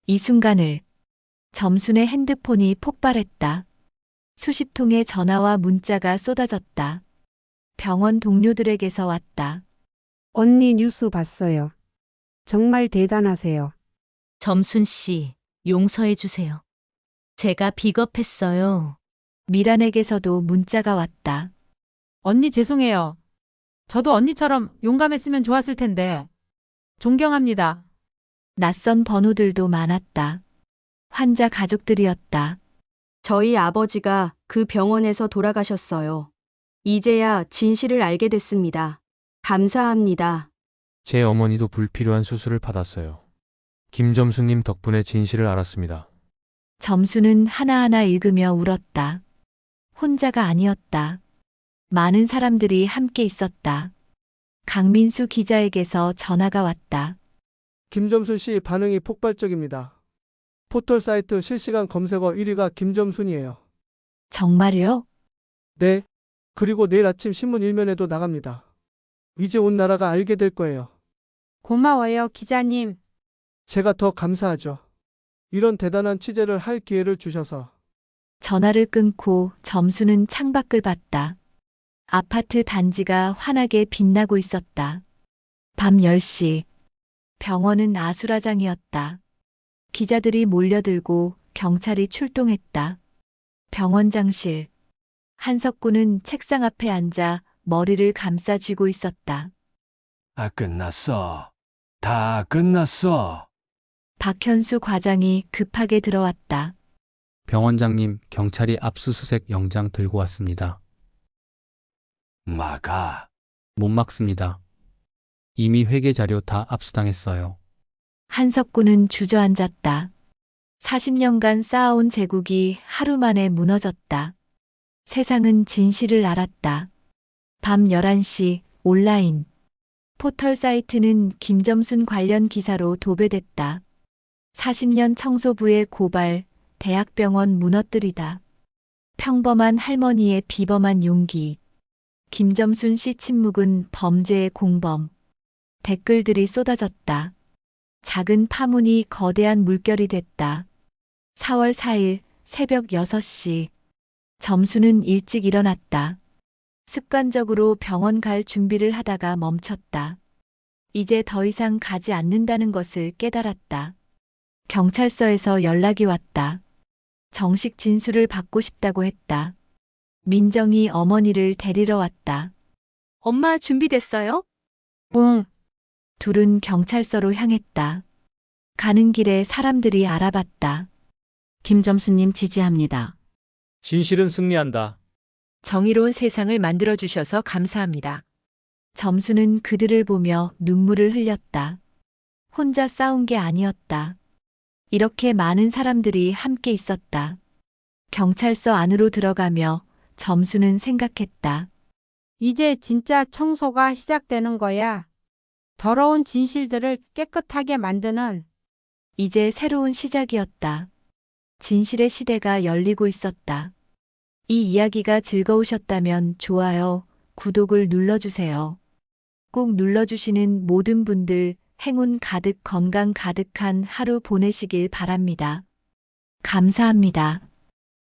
이 순간을 점순의 핸드폰이 폭발했다. 수십 통의 전화와 문자가 쏟아졌다. 병원 동료들에게서 왔다. 언니 뉴스 봤어요. 정말 대단하세요. 점순 씨, 용서해 주세요. 제가 비겁했어요. 미란에게서도 문자가 왔다. 언니 죄송해요. 저도 언니처럼 용감했으면 좋았을 텐데. 존경합니다. 낯선 번호들도 많았다. 환자 가족들이었다. 저희 아버지가 그 병원에서 돌아가셨어요. 이제야 진실을 알게 됐습니다. 감사합니다. 제 어머니도 불필요한 수술을 받았어요. 김점수님 덕분에 진실을 알았습니다. 점수는 하나하나 읽으며 울었다. 혼자가 아니었다. 많은 사람들이 함께 있었다. 강민수 기자에게서 전화가 왔다. 김점순 씨 반응이 폭발적입니다. 포털 사이트 실시간 검색어 1위가 김점순이에요. 정말요? 네. 그리고 내일 아침 신문 1면에도 나갑니다. 이제 온 나라가 알게 될 거예요. 고마워요, 기자님. 제가 더 감사하죠. 이런 대단한 취재를 할 기회를 주셔서. 전화를 끊고 점수는 창밖을 봤다. 아파트 단지가 환하게 빛나고 있었다. 밤 10시. 병원은 아수라장이었다. 기자들이 몰려들고 경찰이 출동했다. 병원장실. 한석구는 책상 앞에 앉아 머리를 감싸 쥐고 있었다. 끝났어. 다 끝났어. 박현수 과장이 급하게 들어왔다. 병원장님, 경찰이 압수수색 영장 들고 왔습니다. 막아. 못 막습니다. 이미 회계 자료 다 압수당했어요. 한석구는 주저앉았다. 40년간 쌓아온 제국이 하루 만에 무너졌다. 세상은 진실을 알았다. 밤 11시 온라인. 포털 사이트는 김점순 관련 기사로 도배됐다. 40년 청소부의 고발, 대학병원 무너뜨리다. 평범한 할머니의 비범한 용기. 김점순 씨 침묵은 범죄의 공범. 댓글들이 쏟아졌다. 작은 파문이 거대한 물결이 됐다. 4월 4일 새벽 6시. 점수는 일찍 일어났다. 습관적으로 병원 갈 준비를 하다가 멈췄다. 이제 더 이상 가지 않는다는 것을 깨달았다. 경찰서에서 연락이 왔다. 정식 진술을 받고 싶다고 했다. 민정이 어머니를 데리러 왔다. 엄마 준비됐어요? 응. 둘은 경찰서로 향했다. 가는 길에 사람들이 알아봤다. 김점수님 지지합니다. 진실은 승리한다. 정의로운 세상을 만들어주셔서 감사합니다. 점수는 그들을 보며 눈물을 흘렸다. 혼자 싸운 게 아니었다. 이렇게 많은 사람들이 함께 있었다. 경찰서 안으로 들어가며 점수는 생각했다. 이제 진짜 청소가 시작되는 거야. 더러운 진실들을 깨끗하게 만드는. 이제 새로운 시작이었다. 진실의 시대가 열리고 있었다. 이 이야기가 즐거우셨다면 좋아요, 구독을 눌러주세요. 꾹 눌러주시는 모든 분들 행운 가득 건강 가득한 하루 보내시길 바랍니다. 감사합니다.